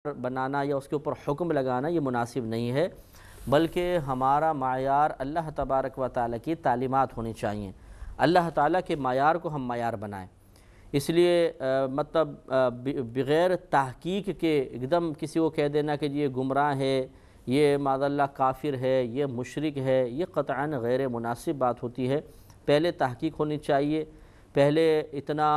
بنانا یا اس کے اوپر حکم لگانا یہ مناسب نہیں ہے، بلکہ ہمارا معیار اللہ تبارک و تعالیٰ کی تعلیمات ہونی چاہیے۔ اللہ تعالیٰ کے معیار کو ہم معیار بنائیں۔ اس لیے بغیر تحقیق کے ایک دم کسی کو کہہ دینا کہ یہ گمراہ ہے، یہ معاذ اللہ کافر ہے، یہ مشرک ہے، یہ قطعاً غیر مناسب بات ہوتی ہے۔ پہلے تحقیق ہونی چاہیے، پہلے اتنا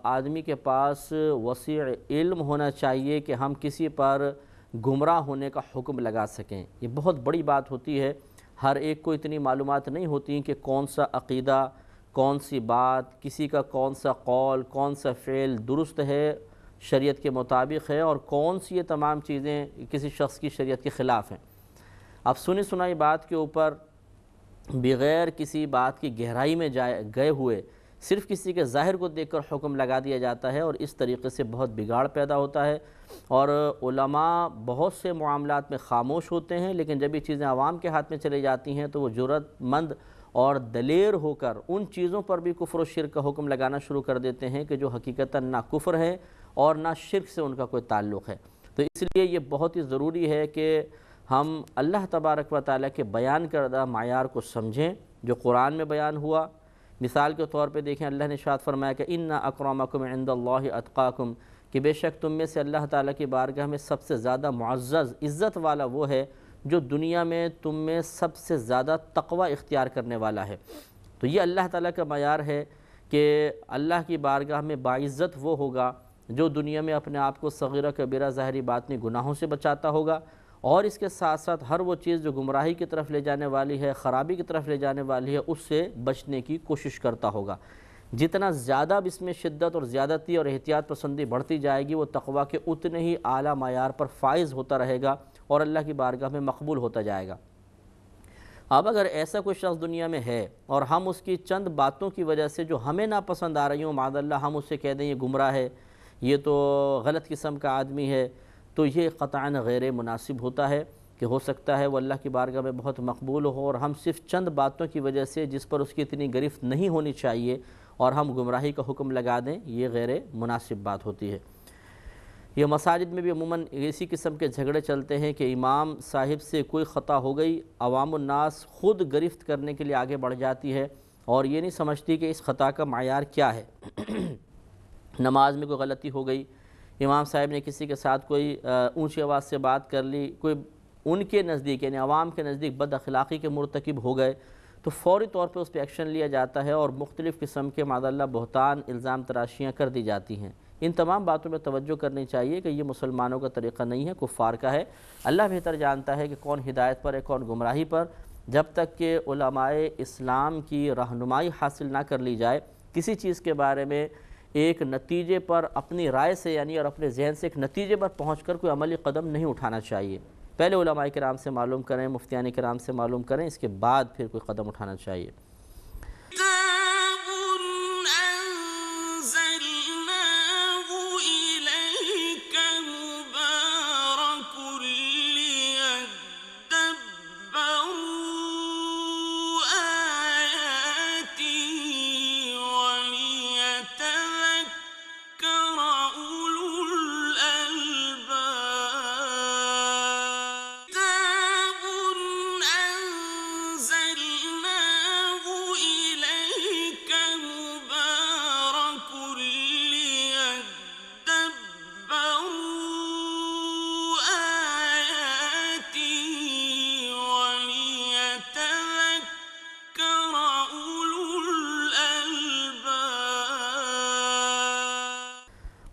آدمی کے پاس وسیع علم ہونا چاہیے کہ ہم کسی پر گمراہ ہونے کا حکم لگا سکیں۔ یہ بہت بڑی بات ہوتی ہے، ہر ایک کو اتنی معلومات نہیں ہوتی کہ کون سا عقیدہ، کون سی بات، کسی کا کون سا قول، کون سا فعل درست ہے، شریعت کے مطابق ہے، اور کون سی یہ تمام چیزیں کسی شخص کی شریعت کے خلاف ہیں۔ اب سنی سنائی بات کے اوپر بغیر کسی بات کی گہرائی میں گئے ہوئے صرف کسی کے ظاہر کو دیکھ کر حکم لگا دیا جاتا ہے، اور اس طریقے سے بہت بگاڑ پیدا ہوتا ہے، اور علماء بہت سے معاملات میں خاموش ہوتے ہیں، لیکن جب یہ چیزیں عوام کے ہاتھ میں چلی جاتی ہیں تو وہ جرأت مند اور دلیر ہو کر ان چیزوں پر بھی کفر و شرک کا حکم لگانا شروع کر دیتے ہیں کہ جو حقیقتاً نہ کفر ہے اور نہ شرک سے ان کا کوئی تعلق ہے۔ تو اس لیے یہ بہت ہی ضروری ہے کہ ہم اللہ تبارک و تعالیٰ کے بیان کردہ معیار کو سمجھیں جو قرآن میں بیان ہوا۔ مثال کے طور پہ دیکھیں، اللہ نے ارشاد فرمایا کہ اِنَّ أَكْرَمَكُمْ عِنْدَ اللَّهِ أَتْقَاكُمْ، کہ بے شک تم میں سے اللہ تعالیٰ کی بارگاہ میں سب سے زیادہ معزز عزت والا وہ ہے جو دنیا میں تم میں سب سے زیادہ تقوی اختیار کرنے والا ہے۔ تو یہ اللہ تعالیٰ کا معیار ہے کہ اللہ کی بارگاہ میں باعزت وہ ہوگا جو دنیا میں اپنے آپ کو صغیرہ کبیرہ ظاہری باطنی گناہوں سے بچاتا ہوگا، اور اس کے ساتھ ساتھ ہر وہ چیز جو گمراہی کی طرف لے جانے والی ہے، خرابی کی طرف لے جانے والی ہے، اس سے بچنے کی کوشش کرتا ہوگا۔ جتنا زیادہ اب اس میں شدت اور زیادتی اور احتیاط پسندی بڑھتی جائے گی، وہ تقویٰ کے اتنے ہی اعلیٰ معیار پر فائز ہوتا رہے گا اور اللہ کی بارگاہ میں مقبول ہوتا جائے گا۔ اب اگر ایسا کوئی شخص دنیا میں ہے اور ہم اس کی چند باتوں کی وجہ سے جو ہمیں ناپسند آ رہی ہوں، معاذ اللہ ہم اس سے کہہ دیں یہ گمراہ ہے، یہ تو غلط قسم کا آدمی ہے، تو یہ قطعاً غیر مناسب ہوتا ہے کہ ہو سکتا ہے وہ اللہ کی بارگاہ میں بہت مقبول ہو، اور ہم صرف چند باتوں کی وجہ سے جس پر اس کی اتنی گرفت نہیں ہونی چاہیے اور ہم گمراہی کا حکم لگا دیں، یہ غیر مناسب بات ہوتی ہے۔ یہ مساجد میں بھی عموماً اسی قسم کے جھگڑے چلتے ہیں کہ امام صاحب سے کوئی خطا ہو گئی، عوام الناس خود گرفت کرنے کے لیے آگے بڑھ جاتی ہے اور یہ نہیں سمجھتی کہ اس خطا کا معیار کیا ہے۔ نماز میں کوئی غلطی ہو گئی، امام صاحب نے کسی کے ساتھ کوئی اونچی آواز سے بات کر لی، کوئی ان کے نزدیک یعنی عوام کے نزدیک بد اخلاقی کے مرتکب ہو گئے، تو فوری طور پہ اس پہ ایکشن لیا جاتا ہے اور مختلف قسم کے معاذ اللہ بہتان الزام تراشیاں کر دی جاتی ہیں۔ ان تمام باتوں میں توجہ کرنی چاہیے کہ یہ مسلمانوں کا طریقہ نہیں ہے، کفار کا ہے۔ اللہ بہتر جانتا ہے کہ کون ہدایت پر ہے، کون گمراہی پر۔ جب تک کہ علماء اسلام کی رہنمائی حاصل نہ کر لی جائے، کسی چیز کے بارے میں ایک نتیجے پر اپنی رائے سے یعنی اور اپنے ذہن سے ایک نتیجے پر پہنچ کر کوئی عملی قدم نہیں اٹھانا چاہیے۔ پہلے علماء کرام سے معلوم کریں، مفتیان کرام سے معلوم کریں، اس کے بعد پھر کوئی قدم اٹھانا چاہیے۔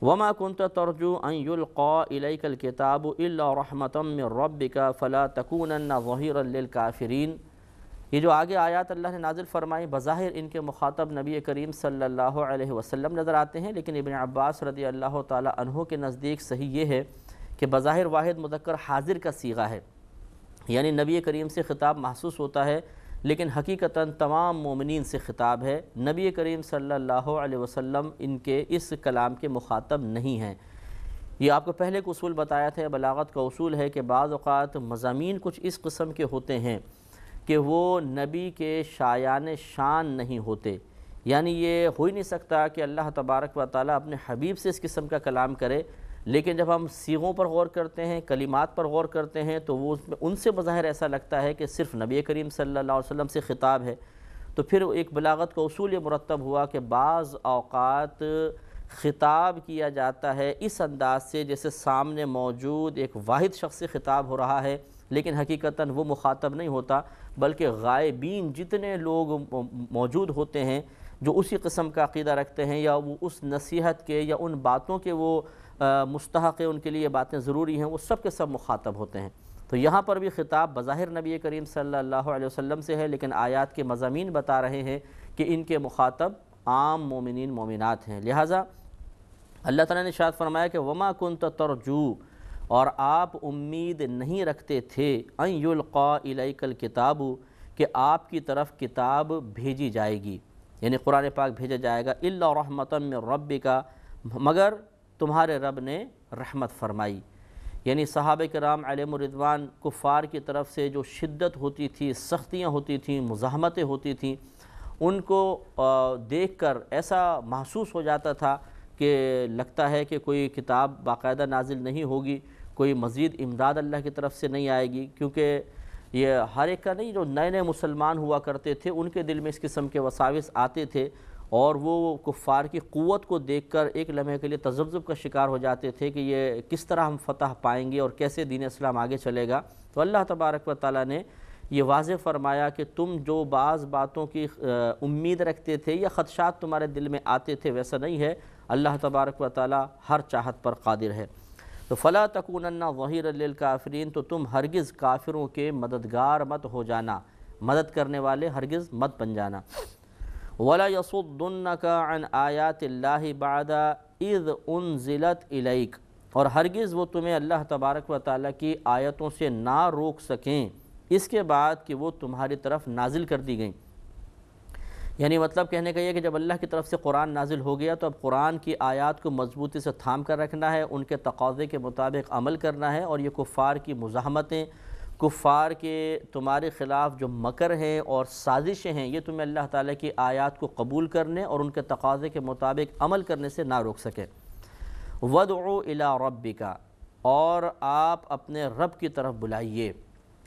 وَمَا كُنْتَ تَرْجُو أَن يُلْقَى إِلَيْكَ الْكِتَابُ إِلَّا رَحْمَةً مِّن رَبِّكَ فَلَا تَكُونَنَّ ظَهِيرًا لِلْكَافِرِينَ۔ یہ جو آگے آیات اللہ نے نازل فرمائی، بظاہر ان کے مخاطب نبی کریم صلی اللہ علیہ وسلم نظر آتے ہیں، لیکن ابن عباس رضی اللہ تعالی عنہ کے نزدیک صحیح یہ ہے کہ بظاہر واحد مذکر حاضر کا صیغہ ہے، یعنی نبی کریم سے خطاب محسوس ہوتا ہے، لیکن حقیقتاً تمام مومنین سے خطاب ہے۔ نبی کریم صلی اللہ علیہ وسلم ان کے اس کلام کے مخاطب نہیں ہیں۔ یہ آپ کو پہلے ایک اصول بتایا تھا، بلاغت کا اصول ہے کہ بعض اوقات مضامین کچھ اس قسم کے ہوتے ہیں کہ وہ نبی کے شایان شان نہیں ہوتے، یعنی یہ ہو ہی نہیں سکتا کہ اللہ تبارک و تعالیٰ اپنے حبیب سے اس قسم کا کلام کرے لیکن جب ہم صیغوں پر غور کرتے ہیں، کلمات پر غور کرتے ہیں، تو وہ ان سے بظاہر ایسا لگتا ہے کہ صرف نبی کریم صلی اللہ علیہ وسلم سے خطاب ہے۔ تو پھر ایک بلاغت کا اصول یہ مرتب ہوا کہ بعض اوقات خطاب کیا جاتا ہے اس انداز سے جیسے سامنے موجود ایک واحد شخص سے خطاب ہو رہا ہے، لیکن حقیقتاً وہ مخاطب نہیں ہوتا، بلکہ غائبین جتنے لوگ موجود ہوتے ہیں جو اسی قسم کا عقیدہ رکھتے ہیں، یا وہ اس نصیحت کے یا ان باتوں کے وہ مستحق ہیں، ان کے لیے یہ باتیں ضروری ہیں، وہ سب کے سب مخاطب ہوتے ہیں۔ تو یہاں پر بھی خطاب بظاہر نبی کریم صلی اللہ علیہ وسلم سے ہے، لیکن آیات کے مضامین بتا رہے ہیں کہ ان کے مخاطب عام مومنین مومنات ہیں۔ لہٰذا اللہ تعالیٰ نے ارشاد فرمایا کہ وَمَا كُنْتَ تَرْجُو، اور آپ امید نہیں رکھتے تھے اَن يُلْقَى إِلَيْكَ الْكِتَابُ، کہ آپ کی طرف کتاب بھیجی جائے گی، یعنی قرآن پاک بھیجا جائے گا، إِلَّا رَحْمَةً مِّن رَبِّكَ، مگر تمہارے رب نے رحمت فرمائی۔ یعنی صحابہ کرام علیہم الرضوان کفار کی طرف سے جو شدت ہوتی تھی، سختیاں ہوتی تھیں، مزاحمتیں ہوتی تھیں، ان کو دیکھ کر ایسا محسوس ہو جاتا تھا کہ لگتا ہے کہ کوئی کتاب باقاعدہ نازل نہیں ہوگی، کوئی مزید امداد اللہ کی طرف سے نہیں آئے گی، کیونکہ یہ ہر ایک کا نہیں، جو نئے نئے مسلمان ہوا کرتے تھے ان کے دل میں اس قسم کے وساوس آتے تھے، اور وہ کفار کی قوت کو دیکھ کر ایک لمحے کے لیے تذبذب کا شکار ہو جاتے تھے کہ یہ کس طرح ہم فتح پائیں گے اور کیسے دین اسلام آگے چلے گا۔ تو اللہ تبارک و تعالیٰ نے یہ واضح فرمایا کہ تم جو بعض باتوں کی امید رکھتے تھے یا خدشات تمہارے دل میں آتے تھے، ویسا نہیں ہے، اللہ تبارک و تعالیٰ ہر چاہت پر قادر ہے۔ تو فَلَا تَكُونَنَّ ظَهِيرًا لِلْكَافِرِينَ، تو تم ہرگز کافروں کے مددگار مت ہو جانا، مدد کرنے والے ہرگز مت بن جانا۔ وَلَا يَصُدُّنَّكَ عَنْ آيَاتِ اللَّهِ بَعْدَ إِذْ أُنزِلَتْ إِلَيْكَ، اور ہرگز وہ تمہیں اللہ تبارک و تعالیٰ کی آیتوں سے نہ روک سکیں اس کے بعد کہ وہ تمہاری طرف نازل کر دی گئیں۔ یعنی مطلب کہنے کا یہ کہ جب اللہ کی طرف سے قرآن نازل ہو گیا تو اب قرآن کی آیات کو مضبوطی سے تھام کر رکھنا ہے، ان کے تقاضے کے مطابق عمل کرنا ہے، اور یہ کفار کی مزاحمتیں، کفار کے تمہارے خلاف جو مکر ہیں اور سازشیں ہیں، یہ تمہیں اللہ تعالیٰ کی آیات کو قبول کرنے اور ان کے تقاضے کے مطابق عمل کرنے سے نہ روک سکے۔ وَادْعُ إِلَىٰ رَبِّكَ، اور آپ اپنے رب کی طرف بلائیے۔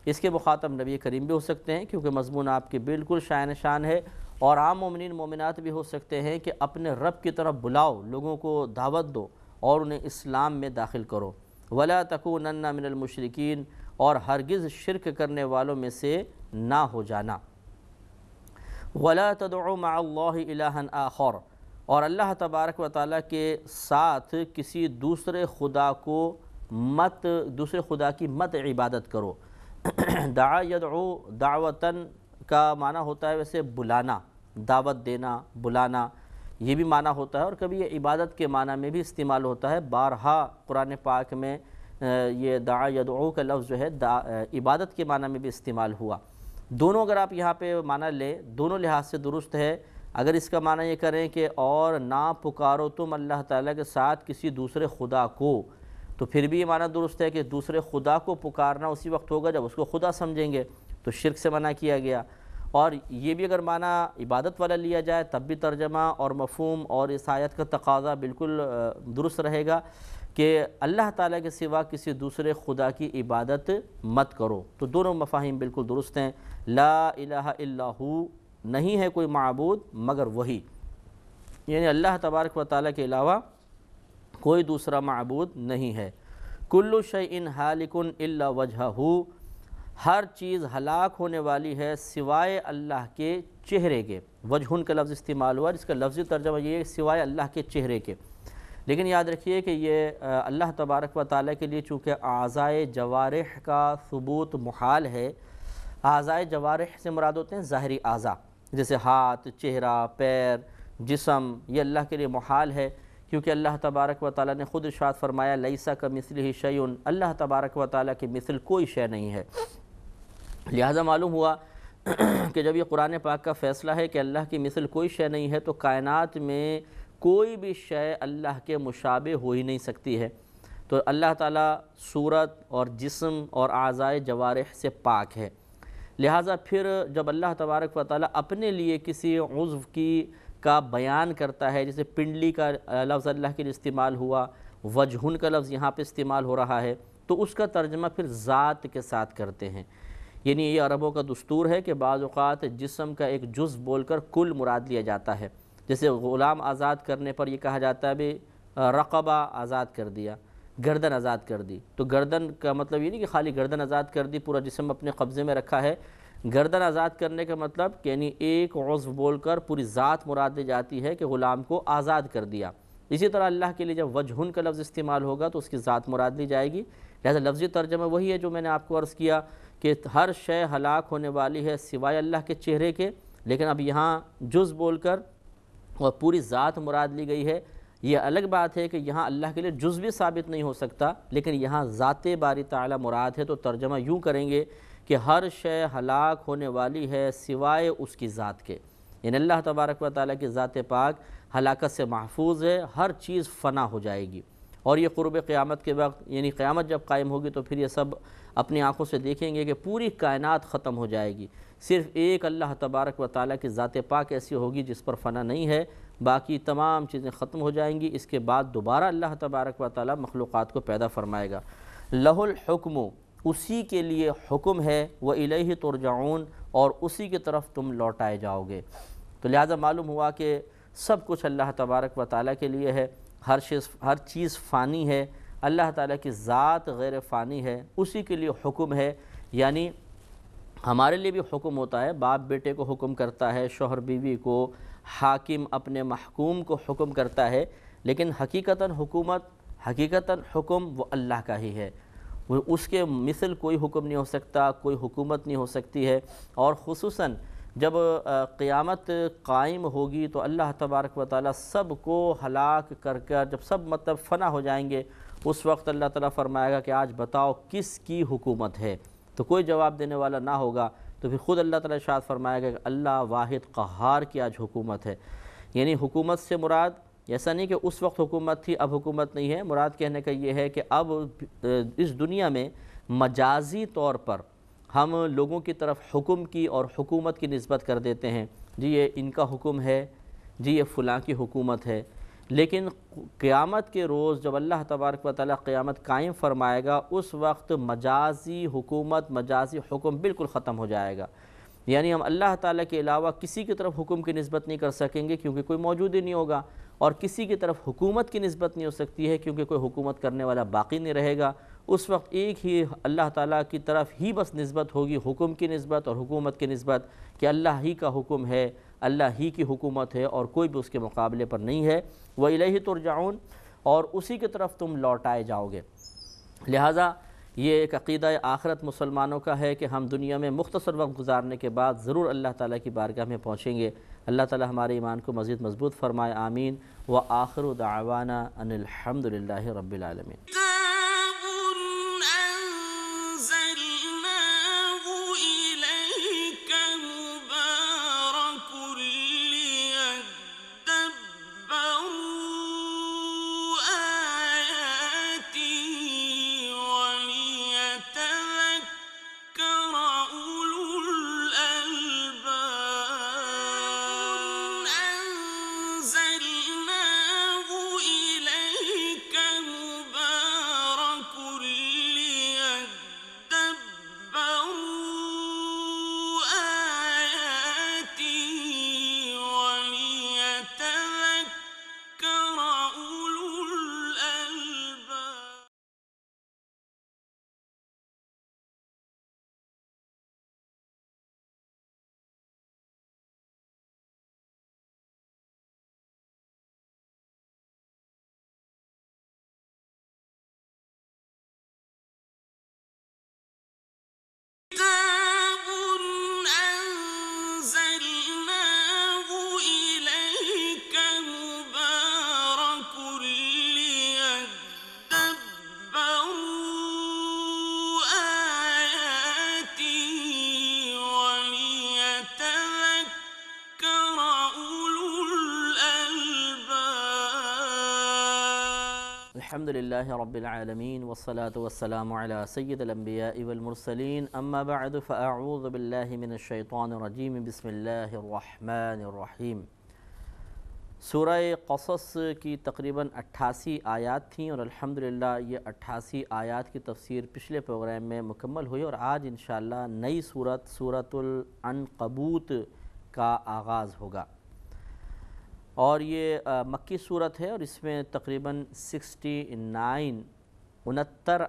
اس کے مخاطب نبی کریم بھی ہو سکتے ہیں کیونکہ مضمون آپ کے بالکل شائن شان ہے، اور عام مومنین مومنات بھی ہو سکتے ہیں کہ اپنے رب کی طرف بلاؤ، لوگوں کو دعوت دو اور انہیں اسلام میں داخل کرو۔ وَلَا تَكُونَنَّ مِنَ الْمُشْرِكِينَ، اور ہرگز شرک کرنے والوں میں سے نہ ہو جانا۔ وَلَا تَدْعُ مَعَ اللَّهِ إِلَٰهًا آخَرَ، اور اللہ تبارک و تعالیٰ کے ساتھ کسی دوسرے خدا کی مت عبادت کرو۔ دعا یدعو، دعوتاً کا معنی ہوتا ہے ویسے بلانا، دعوت دینا، بلانا، یہ بھی معنی ہوتا ہے، اور کبھی یہ عبادت کے معنی میں بھی استعمال ہوتا ہے۔ بارہا قرآن پاک میں یہ دعا یدعو کا لفظ جو ہے عبادت کے معنی میں بھی استعمال ہوا۔ دونوں اگر آپ یہاں پہ معنی لیں، دونوں لحاظ سے درست ہے۔ اگر اس کا معنی یہ کریں کہ اور نہ پکارو تم اللہ تعالیٰ کے ساتھ کسی دوسرے خدا کو، تو پھر بھی یہ معنی درست ہے کہ دوسرے خدا کو پکارنا اسی وقت ہوگا جب اس کو خدا سمجھیں گے، تو شرک سے منع کیا گیا۔ اور یہ بھی اگر معنی عبادت والا لیا جائے تب بھی ترجمہ اور مفہوم اور اس آیت کا تقاضا بالکل درست رہے گا کہ اللہ تعالیٰ کے سوا کسی دوسرے خدا کی عبادت مت کرو۔ تو دونوں مفاہیم بالکل درست ہیں۔ لا الہ الا ہو، نہیں ہے کوئی معبود مگر وہی، یعنی اللہ تبارک و تعالیٰ کے علاوہ کوئی دوسرا معبود نہیں ہے۔ کل شیء ہالک الا وجہہ، ہر چیز ہلاک ہونے والی ہے سوائے اللہ کے چہرے کے۔ وجہن کا لفظ استعمال ہوا، جس کا لفظی ترجمہ یہ ہے سوائے اللہ کے چہرے کے۔ لیکن یاد رکھیے کہ یہ اللہ تبارک و تعالیٰ کے لیے چونکہ اعضائے جوارح کا ثبوت محال ہے، اعضائے جوارح سے مراد ہوتے ہیں ظاہری اعضاء، جیسے ہاتھ، چہرہ، پیر، جسم، یہ اللہ کے لیے محال ہے، کیونکہ اللہ تبارک و تعالیٰ نے خود ارشاد فرمایا لیس کمثلہ شیء، اللہ تبارک و تعالیٰ کی مثل کوئی شے نہیں ہے۔ لہٰذا معلوم ہوا کہ جب یہ قرآن پاک کا فیصلہ ہے کہ اللہ کی مثل کوئی شے نہیں ہے، تو کائنات میں کوئی بھی شے اللہ کے مشابہ ہو ہی نہیں سکتی ہے۔ تو اللہ تعالیٰ صورت اور جسم اور اعضائے جوارح سے پاک ہے۔ لہٰذا پھر جب اللہ تبارک و تعالیٰ اپنے لیے کسی عضو کا بیان کرتا ہے، جیسے پنڈلی کا لفظ اللہ کے لیے استعمال ہوا، وجہن کا لفظ یہاں پہ استعمال ہو رہا ہے تو اس کا ترجمہ پھر ذات کے ساتھ کرتے ہیں۔ یعنی یہ عربوں کا دستور ہے کہ بعض اوقات جسم کا ایک جز بول کر کل مراد لیا جاتا ہے۔ جیسے غلام آزاد کرنے پر یہ کہا جاتا ہے بھی رقبہ آزاد کر دیا، گردن آزاد کر دی، تو گردن کا مطلب یہ نہیں کہ خالی گردن آزاد کر دی، پورا جسم اپنے قبضے میں رکھا ہے۔ گردن آزاد کرنے کا مطلب یعنی ایک عضو بول کر پوری ذات مراد دی جاتی ہے کہ غلام کو آزاد کر دیا۔ اسی طرح اللہ کے لیے جب وجہن کا لفظ استعمال ہوگا تو اس کی ذات مراد لی جائے گی، لہذا لفظی ترجمہ وہی ہے جو میں نے آپ کو عرض کیا کہ ہر شے ہلاک ہونے والی ہے سوائے اللہ کے چہرے کے، لیکن اب یہاں جز بول کر اور پوری ذات مراد لی گئی ہے۔ یہ الگ بات ہے کہ یہاں اللہ کے لیے جز بھی ثابت نہیں ہو سکتا، لیکن یہاں ذات باری تعالی مراد ہے، تو ترجمہ یوں کریں گے کہ ہر شے ہلاک ہونے والی ہے سوائے اس کی ذات کے، یعنی اللہ تبارک و تعالیٰ کی ذات پاک ہلاکت سے محفوظ ہے، ہر چیز فنا ہو جائے گی۔ اور یہ قرب قیامت کے وقت یعنی قیامت جب قائم ہوگی تو پھر یہ سب اپنی آنکھوں سے دیکھیں گے کہ پوری کائنات ختم ہو جائے گی، صرف ایک اللہ تبارک و تعالیٰ کی ذات پاک ایسی ہوگی جس پر فنا نہیں ہے، باقی تمام چیزیں ختم ہو جائیں گی۔ اس کے بعد دوبارہ اللہ تبارک و تعالیٰ مخلوقات کو پیدا فرمائے گا۔ لہ الحکم، اسی کے لیے حکم ہے، وَإِلَيْهِ تُرْجَعُونَ، اور اسی کی طرف تم لوٹائے جاؤ گے۔ تو لہذا معلوم ہوا کہ سب کچھ اللہ تبارک و تعالیٰ کے لیے ہے، ہر چیز فانی ہے، اللہ تعالیٰ کی ذات غیر فانی ہے، اسی کے لیے حکم ہے۔ یعنی ہمارے لیے بھی حکم ہوتا ہے، باپ بیٹے کو حکم کرتا ہے، شوہر بیوی کو، حاکم اپنے محکوم کو حکم کرتا ہے، لیکن حقیقتاً حکم وہ اللہ کا ہی ہے، اس کے مثل کوئی حکم نہیں ہو سکتا، کوئی حکومت نہیں ہو سکتی ہے۔ اور خصوصاً جب قیامت قائم ہوگی تو اللہ تبارک و تعالیٰ سب کو ہلاک کر کر جب سب مطلب فنا ہو جائیں گے، اس وقت اللہ تعالیٰ فرمائے گا کہ آج بتاؤ کس کی حکومت ہے، تو کوئی جواب دینے والا نہ ہوگا، تو پھر خود اللہ تعالیٰ ارشاد فرمائے گا کہ اللہ واحد قہار کی آج حکومت ہے۔ یعنی حکومت سے مراد ایسا نہیں کہ اس وقت حکومت تھی اب حکومت نہیں ہے، مراد کہنے کا یہ ہے کہ اب اس دنیا میں مجازی طور پر ہم لوگوں کی طرف حکم کی اور حکومت کی نسبت کر دیتے ہیں، جی یہ ان کا حکم ہے، جی یہ فلاں کی حکومت ہے، لیکن قیامت کے روز جب اللہ تبارک و تعالیٰ قیامت قائم فرمائے گا اس وقت مجازی حکومت، مجازی حکم بالکل ختم ہو جائے گا۔ یعنی ہم اللہ تعالیٰ کے علاوہ کسی کی طرف حکم کی نسبت نہیں کر سکیں گے کیونکہ کوئی موجود ہی نہیں ہوگا، اور کسی کی طرف حکومت کی نسبت نہیں ہو سکتی ہے کیونکہ کوئی حکومت کرنے والا باقی نہیں رہے گا۔ اس وقت ایک ہی اللہ تعالیٰ کی طرف ہی بس نسبت ہوگی، حکم کی نسبت اور حکومت کی نسبت، کہ اللہ ہی کا حکم ہے، اللہ ہی کی حکومت ہے اور کوئی بھی اس کے مقابلے پر نہیں ہے۔ وَإِلَيْهِ تُرْجَعُونَ، اور اسی کی طرف تم لوٹائے جاؤ گے۔ لہٰذا یہ ایک عقیدہ آخرت مسلمانوں کا ہے کہ ہم دنیا میں مختصر وقت گزارنے کے بعد ضرور اللہ تعالیٰ کی بارگاہ میں پہنچیں گے۔ اللہ تعالیٰ ہمارے ایمان کو مزید مضبوط فرمائے، آمین۔ وآخر دعوانا ان الحمد للہ رب العالمین۔ الحمد لله رب العالمين والصلاة والسلام على سيد الأنبياء والمرسلين، أما بعد فأعوذ بالله من الشيطان الرجيم، بسم الله الرحمن الرحيم۔ سورہ قصص کی تقریباً 88 آیات تھیں، اور الحمدللہ یہ 88 آیات کی تفسیر پچھلے پروگرام میں مکمل ہوئی، اور آج انشاءاللہ نئی سورۃ العنکبوت کا آغاز ہوگا۔ اور یہ مکی صورت ہے، اور اس میں تقریباً 69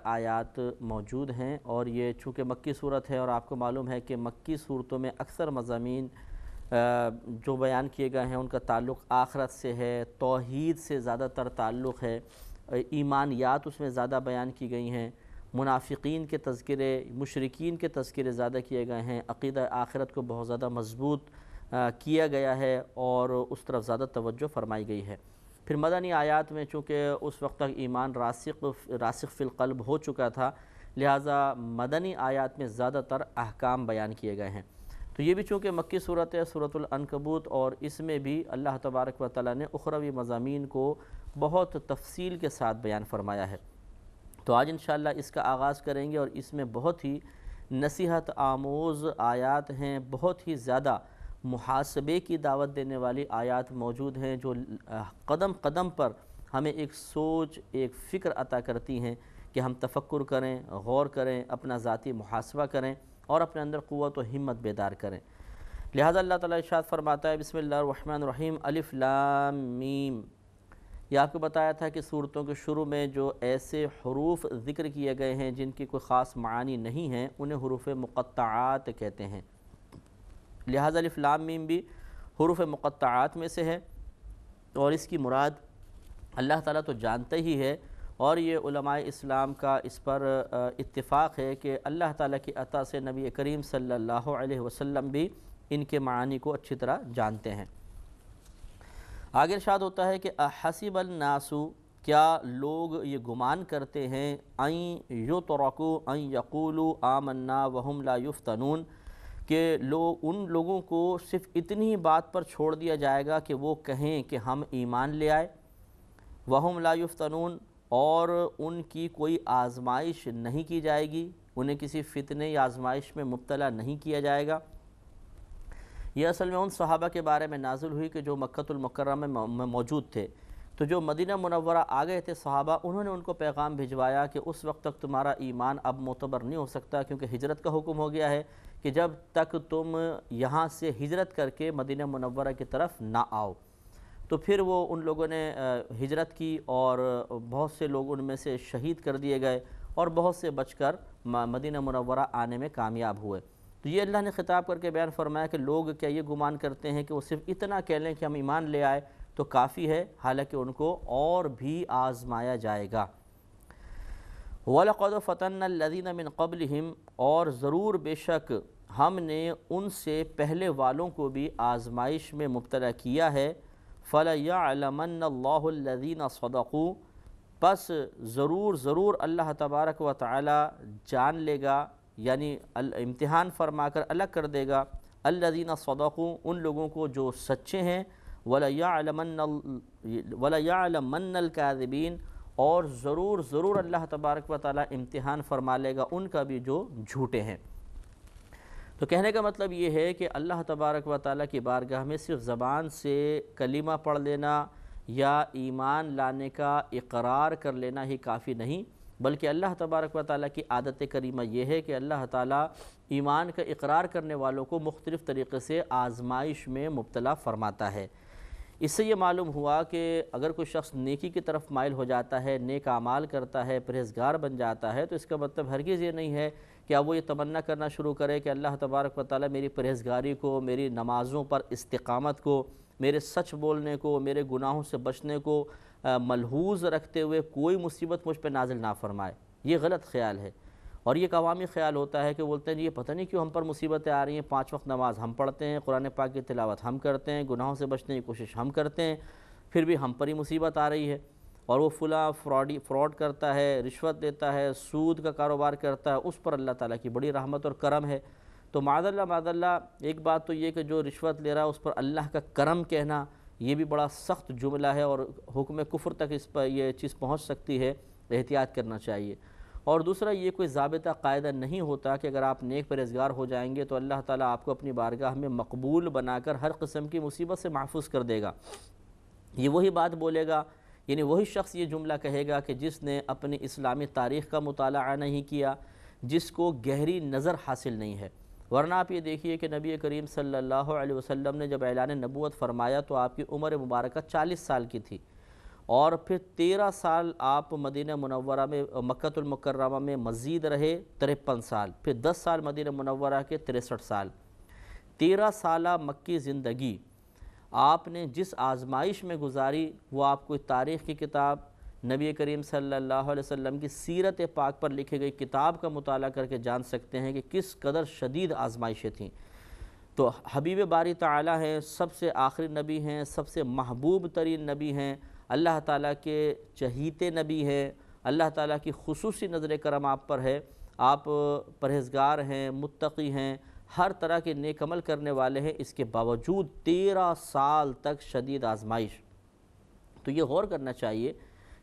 آیات موجود ہیں، اور یہ چونکہ مکی صورت ہے اور آپ کو معلوم ہے کہ مکی صورتوں میں اکثر مضامین جو بیان کیے گئے ہیں ان کا تعلق آخرت سے ہے، توحید سے زیادہ تر تعلق ہے، ایمانیات اس میں زیادہ بیان کی گئی ہیں، منافقین کے تذکرے، مشرکین کے تذکرے زیادہ کیے گئے ہیں، عقیدہ آخرت کو بہت زیادہ مضبوط کیا گیا ہے اور اس طرف زیادہ توجہ فرمائی گئی ہے۔ پھر مدنی آیات میں چونکہ اس وقت تک ایمان راسخ فی القلب ہو چکا تھا، لہٰذا مدنی آیات میں زیادہ تر احکام بیان کیے گئے ہیں۔ تو یہ بھی چونکہ مکی صورت ہے، سورۃ العنکبوت، اور اس میں بھی اللہ تبارک و تعالیٰ نے اخروی مضامین کو بہت تفصیل کے ساتھ بیان فرمایا ہے۔ تو آج انشاءاللہ اس کا آغاز کریں گے، اور اس میں بہت ہی نصیحت آموز آیات ہیں، بہت ہی زیادہ محاسبے کی دعوت دینے والی آیات موجود ہیں، جو قدم قدم پر ہمیں ایک سوچ، ایک فکر عطا کرتی ہیں کہ ہم تفکر کریں، غور کریں، اپنا ذاتی محاسبہ کریں اور اپنے اندر قوت و ہمت بیدار کریں۔ لہذا اللہ تعالیٰ ارشاد فرماتا ہے، بسم اللہ الرحمن الرحیم، الف لام میم۔ یہ آپ کو بتایا تھا کہ صورتوں کے شروع میں جو ایسے حروف ذکر کیے گئے ہیں جن کی کوئی خاص معانی نہیں ہیں، انہیں حروف مقطعات کہتے ہیں۔ لہذا الف لام میم بھی حروف مقطعات میں سے ہے، اور اس کی مراد اللہ تعالیٰ تو جانتے ہی ہے، اور یہ علماء اسلام کا اس پر اتفاق ہے کہ اللہ تعالیٰ کی عطا سے نبی کریم صلی اللہ علیہ وسلم بھی ان کے معانی کو اچھی طرح جانتے ہیں۔ آگے ارشاد ہوتا ہے کہ احسب الناس، کیا لوگ یہ گمان کرتے ہیں، ان یترکوا ان یقولوا آمنا وہم لا یفتنون، کہ ان لوگوں کو صرف اتنی بات پر چھوڑ دیا جائے گا کہ وہ کہیں کہ ہم ایمان لے آئے، وہم لا یفتنون، اور ان کی کوئی آزمائش نہیں کی جائے گی، انہیں کسی فتنے یا آزمائش میں مبتلا نہیں کیا جائے گا۔ یہ اصل میں ان صحابہ کے بارے میں نازل ہوئی کہ جو مکہ المکرمہ میں موجود تھے، تو جو مدینہ منورہ آ گئے تھے صحابہ، انہوں نے ان کو پیغام بھجوایا کہ اس وقت تک تمہارا ایمان اب معتبر نہیں ہو سکتا، کیونکہ ہجرت کا حکم ہو گیا ہے کہ جب تک تم یہاں سے ہجرت کر کے مدینہ منورہ کی طرف نہ آؤ۔ تو پھر وہ ان لوگوں نے ہجرت کی، اور بہت سے لوگ ان میں سے شہید کر دیے گئے، اور بہت سے بچ کر مدینہ منورہ آنے میں کامیاب ہوئے۔ تو یہ اللہ نے خطاب کر کے بیان فرمایا کہ لوگ کیا یہ گمان کرتے ہیں کہ وہ صرف اتنا کہہ لیں کہ ہم ایمان لے آئے تو کافی ہے، حالانکہ ان کو اور بھی آزمایا جائے گا۔ وَلَقَدْ فَتَنَّا الَّذِينَ مِن قَبْلِهِمْ، اور ضرور بے شک ہم نے ان سے پہلے والوں کو بھی آزمائش میں مبتلا کیا ہے۔ فَلَيَعْلَمَنَّ اللَّهُ الَّذِينَ صَدَقُوا، پس ضرور اللہ تبارک و تعالی جان لے گا، یعنی امتحان فرما کر الگ کر دے گا، الَّذِينَ صَدَقُوا، ان لوگوں کو جو سچے ہیں، وَلَيَعْلَمَنَّ الْكَاذِبِينَ، اور ضرور اللہ تبارک و تعالی امتحان فرما لے گا ان کا بھی جو جھوٹے ہیں۔ تو کہنے کا مطلب یہ ہے کہ اللہ تبارک و تعالیٰ کی بارگاہ میں صرف زبان سے کلمہ پڑھ لینا یا ایمان لانے کا اقرار کر لینا ہی کافی نہیں، بلکہ اللہ تبارک و تعالیٰ کی عادت کریمہ یہ ہے کہ اللہ تعالیٰ ایمان کا اقرار کرنے والوں کو مختلف طریقے سے آزمائش میں مبتلا فرماتا ہے۔ اس سے یہ معلوم ہوا کہ اگر کوئی شخص نیکی کی طرف مائل ہو جاتا ہے، نیک اعمال کرتا ہے، پرہیزگار بن جاتا ہے، تو اس کا مطلب ہرگز یہ نہیں ہے کہ اب وہ یہ تمنا کرنا شروع کرے کہ اللہ تبارک و تعالیٰ میری پرہیزگاری کو، میری نمازوں پر استقامت کو، میرے سچ بولنے کو، میرے گناہوں سے بچنے کو ملحوظ رکھتے ہوئے کوئی مصیبت مجھ پہ نازل نہ فرمائے۔ یہ غلط خیال ہے، اور یہ ایک عوامی خیال ہوتا ہے کہ بولتے ہیں یہ پتہ نہیں کیوں ہم پر مصیبتیں آ رہی ہیں، 5 وقت نماز ہم پڑھتے ہیں، قرآن پاک کی تلاوت ہم کرتے ہیں، گناہوں سے بچنے کی کوشش ہم کرتے ہیں، پھر بھی ہم پر ہی مصیبت آ رہی ہے، اور وہ فلاں فراڈ کرتا ہے، رشوت دیتا ہے، سود کا کاروبار کرتا ہے، اس پر اللہ تعالیٰ کی بڑی رحمت اور کرم ہے۔ تو معاذ اللہ ایک بات تو یہ کہ جو رشوت لے رہا ہے اس پر اللہ کا کرم کہنا، یہ بھی بڑا سخت جملہ ہے، اور حکم کفر تک اس پر یہ چیز پہنچ سکتی ہے، احتیاط کرنا چاہیے۔ اور دوسرا، یہ کوئی ضابطہ قاعدہ نہیں ہوتا کہ اگر آپ نیک پرہیزگار ہو جائیں گے تو اللہ تعالیٰ آپ کو اپنی بارگاہ میں مقبول بنا کر ہر قسم کی مصیبت سے محفوظ کر دے گا۔ یہ وہی بات بولے گا، یعنی وہی شخص یہ جملہ کہے گا کہ جس نے اپنی اسلامی تاریخ کا مطالعہ نہیں کیا، جس کو گہری نظر حاصل نہیں ہے۔ ورنہ آپ یہ دیکھیے کہ نبی کریم صلی اللہ علیہ وسلم نے جب اعلان نبوت فرمایا تو آپ کی عمر مبارکہ 40 سال کی تھی، اور پھر 13 سال آپ مدینہ منورہ میں مکہ المکرمہ میں مزید رہے 53 سال، پھر 10 سال مدینہ منورہ کے 63 سال۔ 13 سالہ مکی زندگی آپ نے جس آزمائش میں گزاری، وہ آپ کو تاریخ کی کتاب، نبی کریم صلی اللہ علیہ وسلم کی سیرت پاک پر لکھی گئی کتاب کا مطالعہ کر کے جان سکتے ہیں کہ کس قدر شدید آزمائشیں تھیں۔ تو حبیب باری تعالی ہیں، سب سے آخری نبی ہیں، سب سے محبوب ترین نبی ہیں، اللہ تعالیٰ کے چہیتے نبی ہیں، اللہ تعالیٰ کی خصوصی نظر کرم آپ پر ہے، آپ پرہیزگار ہیں، متقی ہیں، ہر طرح کے نیک عمل کرنے والے ہیں، اس کے باوجود 13 سال تک شدید آزمائش۔ تو یہ غور کرنا چاہیے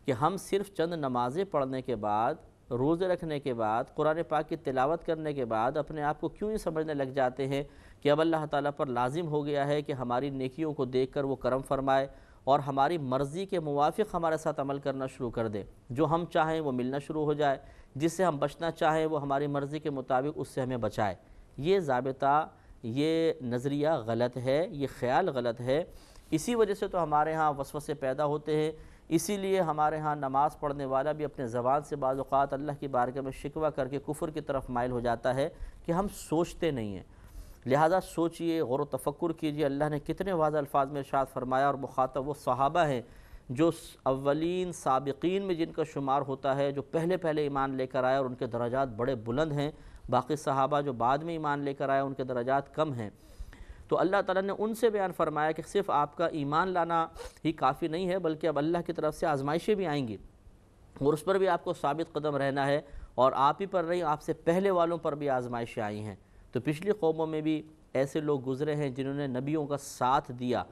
کہ ہم صرف چند نمازیں پڑھنے کے بعد، روزے رکھنے کے بعد، قرآن پاک کی تلاوت کرنے کے بعد اپنے آپ کو کیوں یہ سمجھنے لگ جاتے ہیں کہ اب اللہ تعالیٰ پر لازم ہو گیا ہے کہ ہماری نیکیوں کو دیکھ کر وہ کرم فرمائے اور ہماری مرضی کے موافق ہمارے ساتھ عمل کرنا شروع کر دے، جو ہم چاہیں وہ ملنا شروع ہو جائے، جس سے ہم بچنا چاہیں وہ ہماری مرضی کے مطابق اس سے ہمیں بچائے۔ یہ ضابطہ، یہ نظریہ غلط ہے، یہ خیال غلط ہے۔ اسی وجہ سے تو ہمارے ہاں وسوسے پیدا ہوتے ہیں، اسی لیے ہمارے ہاں نماز پڑھنے والا بھی اپنے زبان سے بعض اوقات اللہ کی بارگاہ میں شکوہ کر کے کفر کی طرف مائل ہو جاتا ہے کہ ہم سوچتے نہیں ہیں۔ لہذا سوچئے، غور و تفکر کیجئے، اللہ نے کتنے واضح الفاظ میں ارشاد فرمایا، اور مخاطب وہ صحابہ ہیں جو اولین سابقین میں جن کا شمار ہوتا ہے، جو پہلے ایمان لے کر آئے، اور ان کے درجات بڑے بلند ہیں۔ باقی صحابہ جو بعد میں ایمان لے کر آئے ان کے درجات کم ہیں۔ تو اللہ تعالیٰ نے ان سے بیان فرمایا کہ صرف آپ کا ایمان لانا ہی کافی نہیں ہے، بلکہ اب اللہ کی طرف سے آزمائشیں بھی آئیں گی، اور اس پر بھی آپ کو ثابت قدم رہنا ہے، اور آپ ہی پر نہیں، آپ سے پہلے والوں پر بھی آزمائشیں آئی ہیں۔ تو پچھلی قوموں میں بھی ایسے لوگ گزرے ہیں جنہوں نے نبیوں کا ساتھ دیا،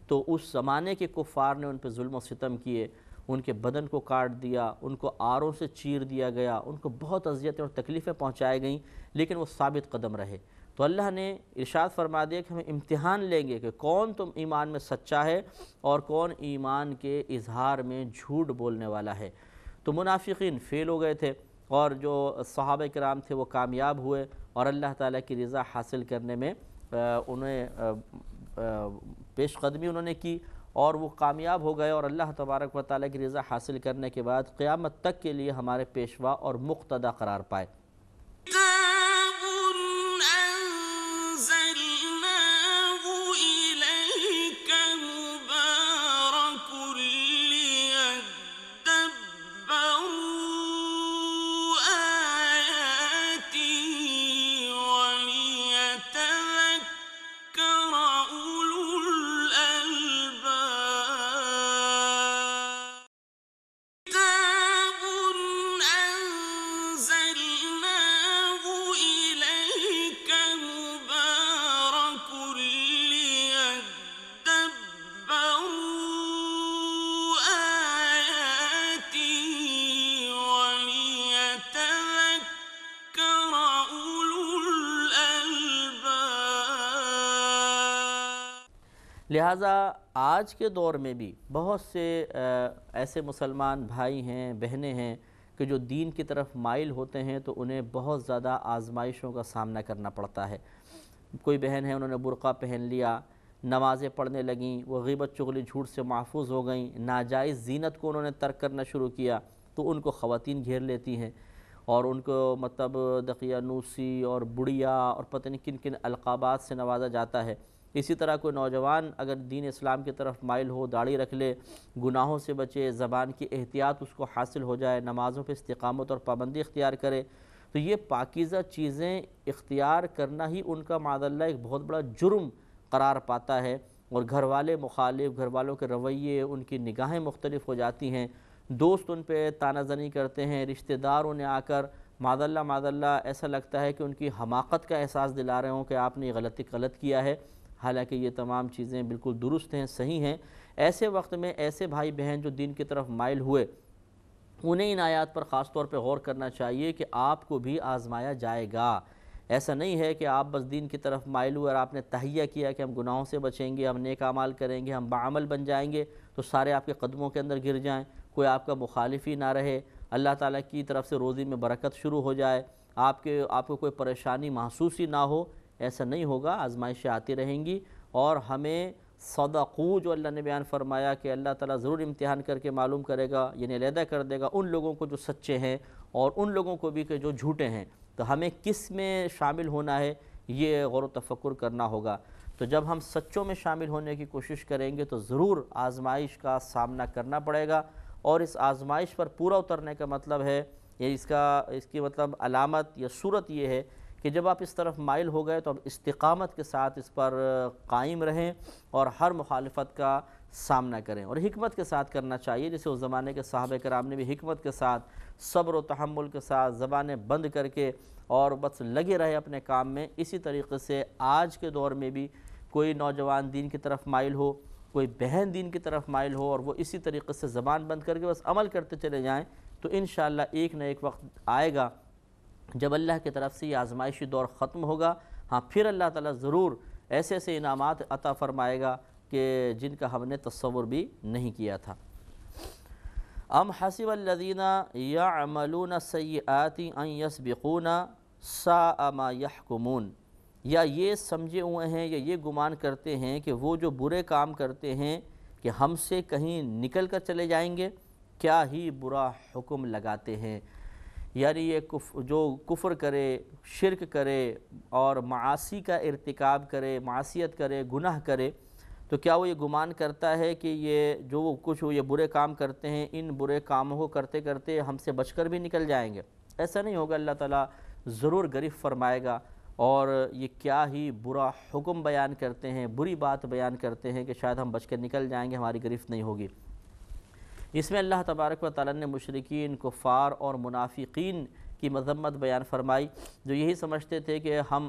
تو اس زمانے کے کفار نے ان پہ ظلم و ستم کیے، ان کے بدن کو کاٹ دیا، ان کو آروں سے چیر دیا گیا، ان کو بہت اذیتیں اور تکلیفیں پہنچائی گئیں، لیکن وہ ثابت قدم رہے۔ تو اللہ نے ارشاد فرما دیا کہ ہم امتحان لیں گے کہ کون تم ایمان میں سچا ہے اور کون ایمان کے اظہار میں جھوٹ بولنے والا ہے۔ تو منافقین فیل ہو گئے تھے، اور جو صحابہ کرام تھے وہ کامیاب ہوئے، اور اللہ تعالیٰ کی رضا حاصل کرنے میں انہیں پیش قدمی انہوں نے کی، اور وہ کامیاب ہو گئے، اور اللہ تبارک و تعالیٰ کی رضا حاصل کرنے کے بعد قیامت تک کے لیے ہمارے پیشوا اور مقتدی قرار پائے۔ لہٰذا آج کے دور میں بھی بہت سے ایسے مسلمان بھائی ہیں، بہنیں ہیں کہ جو دین کی طرف مائل ہوتے ہیں تو انہیں بہت زیادہ آزمائشوں کا سامنا کرنا پڑتا ہے۔ کوئی بہن ہے، انہوں نے برقع پہن لیا، نمازیں پڑھنے لگیں، وہ غیبت چغلی جھوٹ سے محفوظ ہو گئیں، ناجائز زینت کو انہوں نے ترک کرنا شروع کیا، تو ان کو خواتین گھیر لیتی ہیں، اور ان کو مطلب دقیانوسی اور بڑیا اور پتہ نہیں کن کن القابات سے نوازا جاتا ہے۔ اسی طرح کوئی نوجوان اگر دین اسلام کی طرف مائل ہو، داڑھی رکھ لے، گناہوں سے بچے، زبان کی احتیاط اس کو حاصل ہو جائے، نمازوں پہ استقامت اور پابندی اختیار کرے، تو یہ پاکیزہ چیزیں اختیار کرنا ہی ان کا معاذاللہ ایک بہت بڑا جرم قرار پاتا ہے، اور گھر والے مخالف، گھر والوں کے رویے، ان کی نگاہیں مختلف ہو جاتی ہیں، دوست ان پہ طعنہ زنی کرتے ہیں، رشتہ دار انہیں آ کر معاذاللہ ایسا لگتا ہے کہ ان کی حماقت کا احساس دلا رہے ہوں کہ آپ نے یہ غلط کیا ہے، حالانکہ یہ تمام چیزیں بالکل درست ہیں، صحیح ہیں۔ ایسے وقت میں ایسے بھائی بہن جو دین کی طرف مائل ہوئے، انہیں ان آیات پر خاص طور پہ غور کرنا چاہیے کہ آپ کو بھی آزمایا جائے گا، ایسا نہیں ہے کہ آپ بس دین کی طرف مائل ہوئے اور آپ نے تہیہ کیا کہ ہم گناہوں سے بچیں گے، ہم نیک اعمال کریں گے، ہم باعمل بن جائیں گے تو سارے آپ کے قدموں کے اندر گر جائیں، کوئی آپ کا مخالف ہی نہ رہے، اللہ تعالیٰ کی طرف سے روزی میں برکت شروع ہو جائے، آپ کو کوئی پریشانی محسوس ہی نہ ہو۔ ایسا نہیں ہوگا، آزمائشیں آتی رہیں گی، اور ہمیں صدقو جو اللہ نے بیان فرمایا کہ اللہ تعالیٰ ضرور امتحان کر کے معلوم کرے گا، یعنی علیحدہ کر دے گا ان لوگوں کو جو سچے ہیں اور ان لوگوں کو بھی کہ جو جھوٹے ہیں۔ تو ہمیں کس میں شامل ہونا ہے یہ غور و تفکر کرنا ہوگا۔ تو جب ہم سچوں میں شامل ہونے کی کوشش کریں گے تو ضرور آزمائش کا سامنا کرنا پڑے گا، اور اس آزمائش پر پورا اترنے کا مطلب ہے، یہ اس کی مطلب علامت یا صورت یہ ہے کہ جب آپ اس طرف مائل ہو گئے تو اب استقامت کے ساتھ اس پر قائم رہیں اور ہر مخالفت کا سامنا کریں، اور حکمت کے ساتھ کرنا چاہیے، جیسے اس زمانے کے صحابہ کرام نے بھی حکمت کے ساتھ، صبر و تحمل کے ساتھ زبانیں بند کر کے اور بس لگے رہے اپنے کام میں۔ اسی طریقے سے آج کے دور میں بھی کوئی نوجوان دین کی طرف مائل ہو، کوئی بہن دین کی طرف مائل ہو، اور وہ اسی طریقے سے زبان بند کر کے بس عمل کرتے چلے جائیں، تو انشاءاللہ ایک نہ ایک وقت آئے گا جب اللہ کی طرف سے یہ آزمائشی دور ختم ہوگا۔ ہاں، پھر اللہ تعالیٰ ضرور ایسے ایسے انعامات عطا فرمائے گا کہ جن کا ہم نے تصور بھی نہیں کیا تھا۔ ام حسب الذین یعملون السیئات ان یسبقونا ساء ما یحکمون، یا یہ سمجھے ہوئے ہیں یا یہ گمان کرتے ہیں کہ وہ جو برے کام کرتے ہیں کہ ہم سے کہیں نکل کر چلے جائیں گے، کیا ہی برا حکم لگاتے ہیں۔ یعنی یہ جو کفر کرے، شرک کرے اور معاصی کا ارتکاب کرے، معصیت کرے، گناہ کرے، تو کیا وہ یہ گمان کرتا ہے کہ یہ برے کام کرتے ہیں، ان برے کاموں کو کرتے کرتے ہم سے بچ کر بھی نکل جائیں گے؟ ایسا نہیں ہوگا، اللہ تعالیٰ ضرور گرفت فرمائے گا، اور یہ کیا ہی برا حکم بیان کرتے ہیں، بری بات بیان کرتے ہیں کہ شاید ہم بچ کر نکل جائیں گے، ہماری گرفت نہیں ہوگی۔ اس میں اللہ تبارک و تعالیٰ نے مشرکین، کفار اور منافقین کی مذمت بیان فرمائی، جو یہی سمجھتے تھے کہ ہم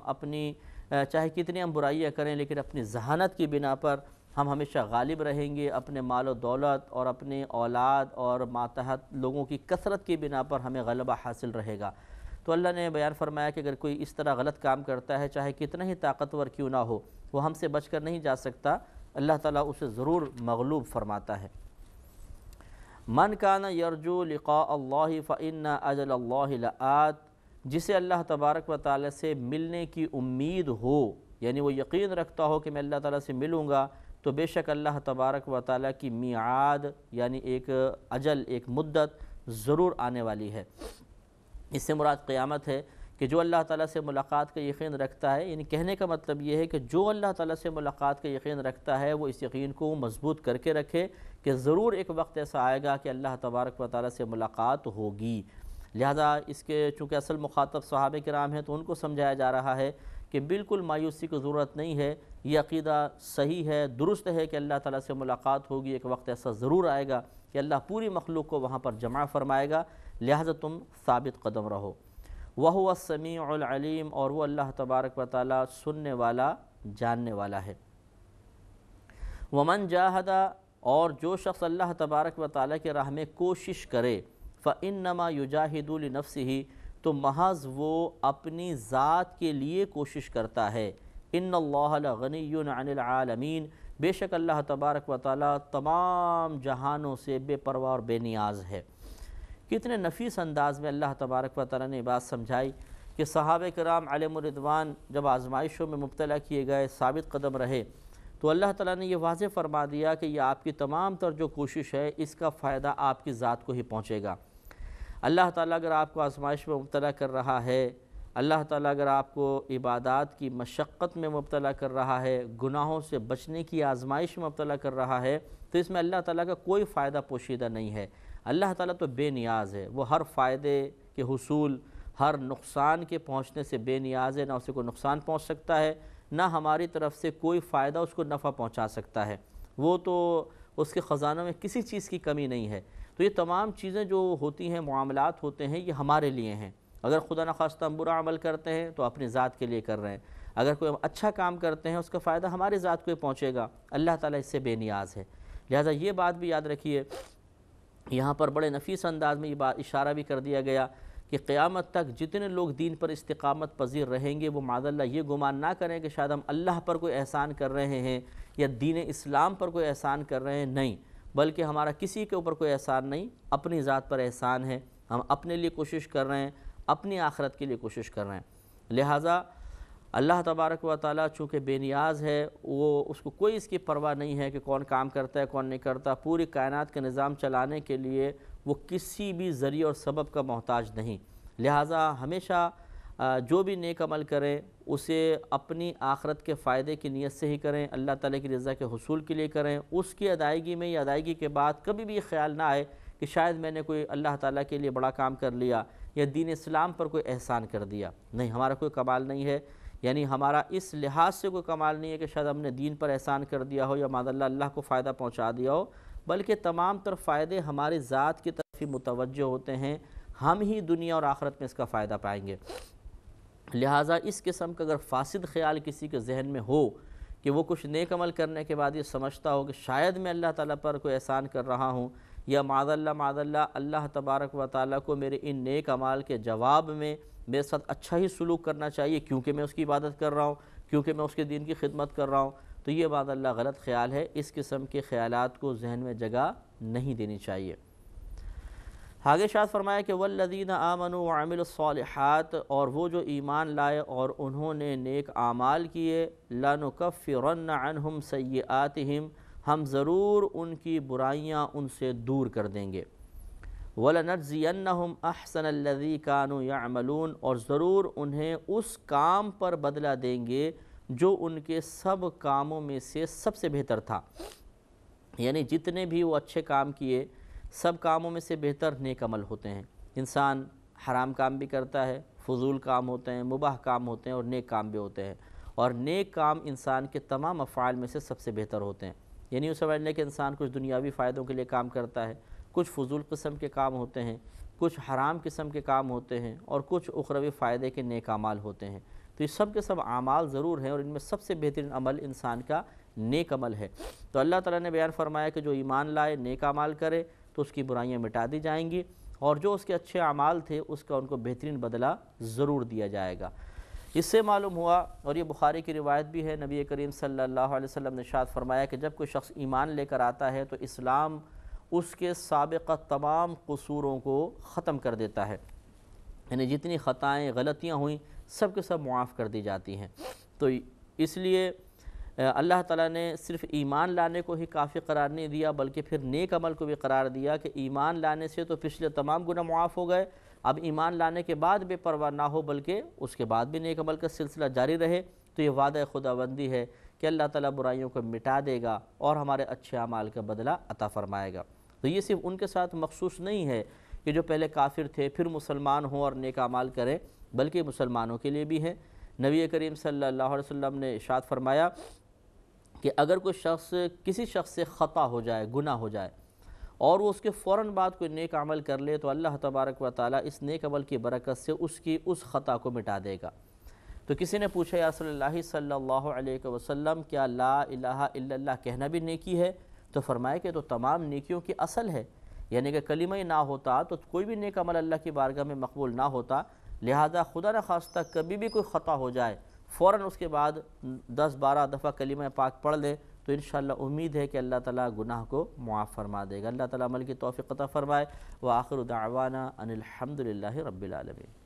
چاہے کتنی ہم برائیاں کریں لیکن اپنی ذہانت کی بنا پر ہم ہمیشہ غالب رہیں گے، اپنے مال و دولت اور اپنی اولاد اور ماتحت لوگوں کی کثرت کی بنا پر ہمیں غلبہ حاصل رہے گا۔ تو اللہ نے بیان فرمایا کہ اگر کوئی اس طرح غلط کام کرتا ہے، چاہے کتنا ہی طاقتور کیوں نہ ہو، وہ ہم سے بچ کر نہیں جا سکتا، اللہ تعالیٰ اسے ضرور مغلوب فرماتا ہے۔ من کان یرجو لقاء اللہ فإن اجل اللہ لآت، جسے اللہ تبارک و تعالیٰ سے ملنے کی امید ہو، یعنی وہ یقین رکھتا ہو کہ میں اللہ تعالیٰ سے ملوں گا، تو بے شک اللہ تبارک و تعالیٰ کی میعاد یعنی ایک اجل، ایک مدت ضرور آنے والی ہے۔ اس سے مراد قیامت ہے کہ جو اللہ تعالیٰ سے ملاقات کا یقین رکھتا ہے، یعنی کہنے کا مطلب یہ ہے کہ جو اللہ تعالیٰ سے ملاقات کا یقین رکھتا ہے وہ اس یقین کو مضبوط کر کے رکھے کہ ضرور ایک وقت ایسا آئے گا کہ اللہ تبارک و تعالیٰ سے ملاقات ہوگی۔ لہذا اس کے چونکہ اصل مخاطب صحابہ کرام ہیں تو ان کو سمجھایا جا رہا ہے کہ بالکل مایوسی کی ضرورت نہیں ہے، یہ عقیدہ صحیح ہے، درست ہے کہ اللہ تعالیٰ سے ملاقات ہوگی، ایک وقت ایسا ضرور آئے گا کہ اللہ پوری مخلوق کو وہاں پر جمع فرمائے گا، لہذا تم ثابت قدم رہو۔ وَهُوَ السَّمِيعُ الْعَلِيمُ، اور وہ اللہ تبارک و تعالیٰ سننے والا، جاننے والا ہے۔ وَمَنْ جَاهَدَ، اور جو شخص اللہ تبارک و تعالیٰ کے راہ میں کوشش کرے، فَإِنَّمَا يُجَاهِدُ لِنَفْسِهِ، تو محض وہ اپنی ذات کے لیے کوشش کرتا ہے۔ إِنَّ اللَّهَ لَغَنِيٌّ عَنِ الْعَالَمِينَ، بے شک اللہ تبارک و تعالیٰ تمام جہانوں سے بے پرواہ اور بے نیاز ہے۔ کتنے نفیس انداز میں اللہ تبارک و تعالیٰ نے بات سمجھائی کہ صحابہ کرام علیہم الرضوان جب آزمائشوں میں مبتلا کیے گئے، ثابت قدم رہے، تو اللہ تعالیٰ نے یہ واضح فرما دیا کہ یہ آپ کی تمام تر جو کوشش ہے اس کا فائدہ آپ کی ذات کو ہی پہنچے گا۔ اللہ تعالیٰ اگر آپ کو آزمائش میں مبتلا کر رہا ہے، اللہ تعالیٰ اگر آپ کو عبادات کی مشقت میں مبتلا کر رہا ہے، گناہوں سے بچنے کی آزمائش میں مبتلا کر رہا ہے، تو اس میں اللہ تعالیٰ کا کوئی فائدہ پوشیدہ نہیں ہے۔ اللہ تعالیٰ تو بے نیاز ہے، وہ ہر فائدے کے حصول، ہر نقصان کے پہنچنے سے بے نیاز ہے، نہ اسے کوئی نقصان پہنچ سکتا ہے، نہ ہماری طرف سے کوئی فائدہ اس کو نفع پہنچا سکتا ہے۔ وہ تو اس کے خزانوں میں کسی چیز کی کمی نہیں ہے۔ تو یہ تمام چیزیں جو ہوتی ہیں، معاملات ہوتے ہیں، یہ ہمارے لیے ہیں۔ اگر خدا نخواستہ ہم برا عمل کرتے ہیں تو اپنی ذات کے لیے کر رہے ہیں، اگر کوئی اچھا کام کرتے ہیں اس کا فائدہ ہماری ذات کو ہی پہنچے گا۔ اللہ تعالیٰ اس سے بے نیاز ہے۔ لہٰذا یہ بات بھی یاد رکھیے، یہاں پر بڑے نفیس انداز میں یہ بات اشارہ بھی کر دیا گیا کہ قیامت تک جتنے لوگ دین پر استقامت پذیر رہیں گے وہ معاذاللہ یہ گمان نہ کریں کہ شاید ہم اللہ پر کوئی احسان کر رہے ہیں یا دین اسلام پر کوئی احسان کر رہے ہیں، نہیں، بلکہ ہمارا کسی کے اوپر کوئی احسان نہیں، اپنی ذات پر احسان ہے، ہم اپنے لیے کوشش کر رہے ہیں، اپنی آخرت کے لیے کوشش کر رہے ہیں۔ لہٰذا اللہ تبارک و تعالیٰ چونکہ بے نیاز ہے، وہ اس کو کوئی اس کی پرواہ نہیں ہے کہ کون کام کرتا ہے کون نہیں کرتا، پوری کائنات کا نظام چلانے کے لیے وہ کسی بھی ذریعہ اور سبب کا محتاج نہیں۔ لہٰذا ہمیشہ جو بھی نیک عمل کریں اسے اپنی آخرت کے فائدے کی نیت سے ہی کریں، اللہ تعالیٰ کی رضا کے حصول کے لیے کریں، اس کی ادائیگی میں یا ادائیگی کے بعد کبھی بھی یہ خیال نہ آئے کہ شاید میں نے کوئی اللہ تعالیٰ کے لیے بڑا کام کر لیا یا دین اسلام پر کوئی احسان کر دیا۔ نہیں، ہمارا کوئی کمال نہیں ہے، یعنی ہمارا اس لحاظ سے کوئی کمال نہیں ہے کہ شاید ہم نے دین پر احسان کر دیا ہو یا معاذ اللہ کو فائدہ پہنچا دیا ہو، بلکہ تمام تر فائدے ہماری ذات کی طرف ہی متوجہ ہوتے ہیں، ہم ہی دنیا اور آخرت میں اس کا فائدہ پائیں گے۔ لہٰذا اس قسم کا اگر فاسد خیال کسی کے ذہن میں ہو کہ وہ کچھ نیک عمل کرنے کے بعد یہ سمجھتا ہو کہ شاید میں اللہ تعالیٰ پر کوئی احسان کر رہا ہوں یا معاذ اللہ اللہ تبارک و تعالیٰ کو میرے ان نیک اعمال کے جواب میں میرے ساتھ اچھا ہی سلوک کرنا چاہیے کیونکہ میں اس کی عبادت کر رہا ہوں، کیونکہ میں اس کے دین کی خدمت کر رہا ہوں، تو یہ معاذ اللہ غلط خیال ہے، اس قسم کے خیالات کو ذہن میں جگہ نہیں دینی چاہیے۔ آگے ارشاد فرمایا کہ والذین آمنوا وعملوا الصالحات، اور وہ جو ایمان لائے اور انہوں نے نیک اعمال کیے، لنکفرن عنہم سیئاتہم، ہم ضرور ان کی برائیاں ان سے دور کر دیں گے، وَلَنَجْزِيَنَّهُمْ أَحْسَنَ الَّذِي كَانُوا يَعْمَلُونَ، اور ضرور انہیں اس کام پر بدلہ دیں گے جو ان کے سب کاموں میں سے سب سے بہتر تھا، یعنی جتنے بھی وہ اچھے کام کیے سب کاموں میں سے بہتر نیک عمل ہوتے ہیں۔ انسان حرام کام بھی کرتا ہے، فضول کام ہوتے ہیں، مباح کام ہوتے ہیں اور نیک کام بھی ہوتے ہیں، اور نیک کام انسان کے تمام افعال میں سے سب سے بہتر ہوتے ہیں۔ یعنی یہ سمجھ لیں کہ انسان کچھ دنیاوی فائدوں کے لیے کام کرتا ہے، کچھ فضول قسم کے کام ہوتے ہیں، کچھ حرام قسم کے کام ہوتے ہیں، اور کچھ اخروی فائدے کے نیک اعمال ہوتے ہیں۔ تو یہ سب کے سب اعمال ضرور ہیں، اور ان میں سب سے بہترین عمل انسان کا نیک عمل ہے۔ تو اللہ تعالیٰ نے بیان فرمایا کہ جو ایمان لائے نیک اعمال کرے تو اس کی برائیاں مٹا دی جائیں گی، اور جو اس کے اچھے اعمال تھے اس کا ان کو بہترین بدلہ ضرور دیا جائے گا۔ اس سے معلوم ہوا، اور یہ بخاری کی روایت بھی ہے، نبی کریم صلی اللہ علیہ وسلم نے ارشاد فرمایا کہ جب کوئی شخص ایمان لے کر آتا ہے تو اسلام اس کے سابقہ تمام قصوروں کو ختم کر دیتا ہے، یعنی جتنی خطائیں غلطیاں ہوئیں سب کے سب معاف کر دی جاتی ہیں۔ تو اس لیے اللہ تعالیٰ نے صرف ایمان لانے کو ہی کافی قرار نہیں دیا، بلکہ پھر نیک عمل کو بھی قرار دیا کہ ایمان لانے سے تو پچھلے تمام گناہ معاف ہو گئے، اب ایمان لانے کے بعد بے پرواہ نہ ہو بلکہ اس کے بعد بھی نیک عمل کا سلسلہ جاری رہے۔ تو یہ وعدہ خداوندی ہے کہ اللہ تعالیٰ برائیوں کو مٹا دے گا اور ہمارے اچھے اعمال کا بدلہ عطا فرمائے گا۔ تو یہ صرف ان کے ساتھ مخصوص نہیں ہے کہ جو پہلے کافر تھے پھر مسلمان ہوں اور نیک اعمال کریں، بلکہ مسلمانوں کے لیے بھی ہے۔ نبی کریم صلی اللہ علیہ وسلم نے ارشاد فرمایا کہ اگر کوئی شخص کسی شخص سے خطا ہو جائے، گناہ ہو جائے، اور وہ اس کے فوراً بعد کوئی نیک عمل کر لے تو اللہ تبارک و تعالیٰ اس نیک عمل کی برکت سے اس کی اس خطا کو مٹا دے گا۔ تو کسی نے پوچھا یا رسول اللہ صلی اللہ علیہ وسلم کیا لا الہ الا اللہ کہنا بھی نیکی ہے؟ تو فرمایا کہ تو تمام نیکیوں کی اصل ہے، یعنی کہ کلمہ ہی نہ ہوتا تو کوئی بھی نیک عمل اللہ کی بارگاہ میں مقبول نہ ہوتا۔ لہذا خدا نہ خواستہ کبھی بھی کوئی خطا ہو جائے، فوراً اس کے بعد 10-12 دفعہ کلمہ پاک پڑھ لے تو انشاءاللہ امید ہے کہ اللہ تعالیٰ گناہ کو معاف فرما دے گا۔ اللہ تعالیٰ عمل کی توفیق عطا فرمائے۔ وآخر دعوانا ان الحمدللہ رب العالمین۔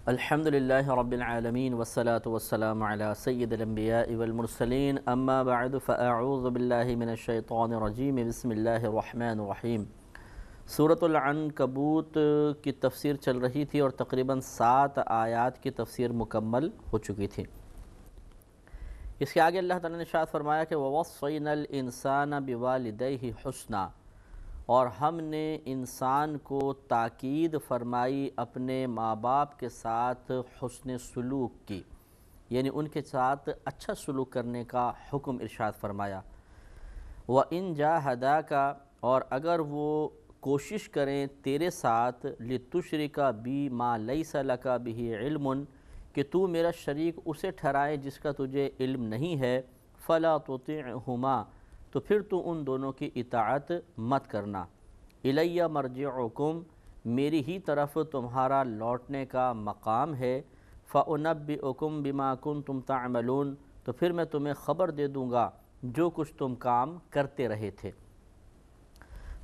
الحمدللہ رب العالمین والصلاة والسلام علی سید الانبیاء والمرسلین اما بعد فاعوذ باللہ من الشیطان الرجیم بسم اللہ الرحمن الرحیم۔ سورۃ العنکبوت کی تفسیر چل رہی تھی اور تقریباً 7 آیات کی تفسیر مکمل ہو چکی تھی۔ اس کے آگے اللہ تعالیٰ نے ارشاد فرمایا کہ وَوَصَّيْنَا الْإِنسَانَ بِوَالِدَيْهِ حُسْنًا، اور ہم نے انسان کو تاکید فرمائی اپنے ماں باپ کے ساتھ حسن سلوک کی، یعنی ان کے ساتھ اچھا سلوک کرنے کا حکم ارشاد فرمایا۔ وَإِن جَاهَدَاكَ، اور اگر وہ کوشش کریں تیرے ساتھ لِتُشْرِكَ بِي مَا لَيْسَ لَكَ بِهِ عِلْمٌ، کہ تو میرا شریک اسے ٹھہرائے جس کا تجھے علم نہیں ہے، فَلَا تُطِعْهُمَا، تو پھر تو ان دونوں کی اطاعت مت کرنا۔ الیہ مرجعکم، میری ہی طرف تمہارا لوٹنے کا مقام ہے۔ فَأُنَبِّئُکم بِمَا كُنتُمْ تَعْمَلُونَ، تو پھر میں تمہیں خبر دے دوں گا جو کچھ تم کام کرتے رہے تھے۔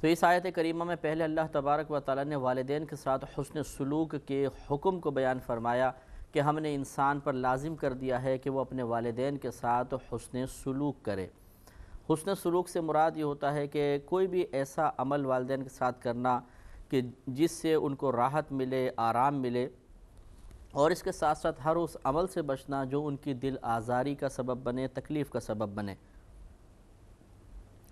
تو اس آیت کریمہ میں پہلے اللہ تبارک و تعالیٰ نے والدین کے ساتھ حسن سلوک کے حکم کو بیان فرمایا کہ ہم نے انسان پر لازم کر دیا ہے کہ وہ اپنے والدین کے ساتھ حسن سلوک کرے۔ حسن سلوک سے مراد یہ ہوتا ہے کہ کوئی بھی ایسا عمل والدین کے ساتھ کرنا کہ جس سے ان کو راحت ملے، آرام ملے، اور اس کے ساتھ ساتھ ہر اس عمل سے بچنا جو ان کی دل آزاری کا سبب بنے، تکلیف کا سبب بنے۔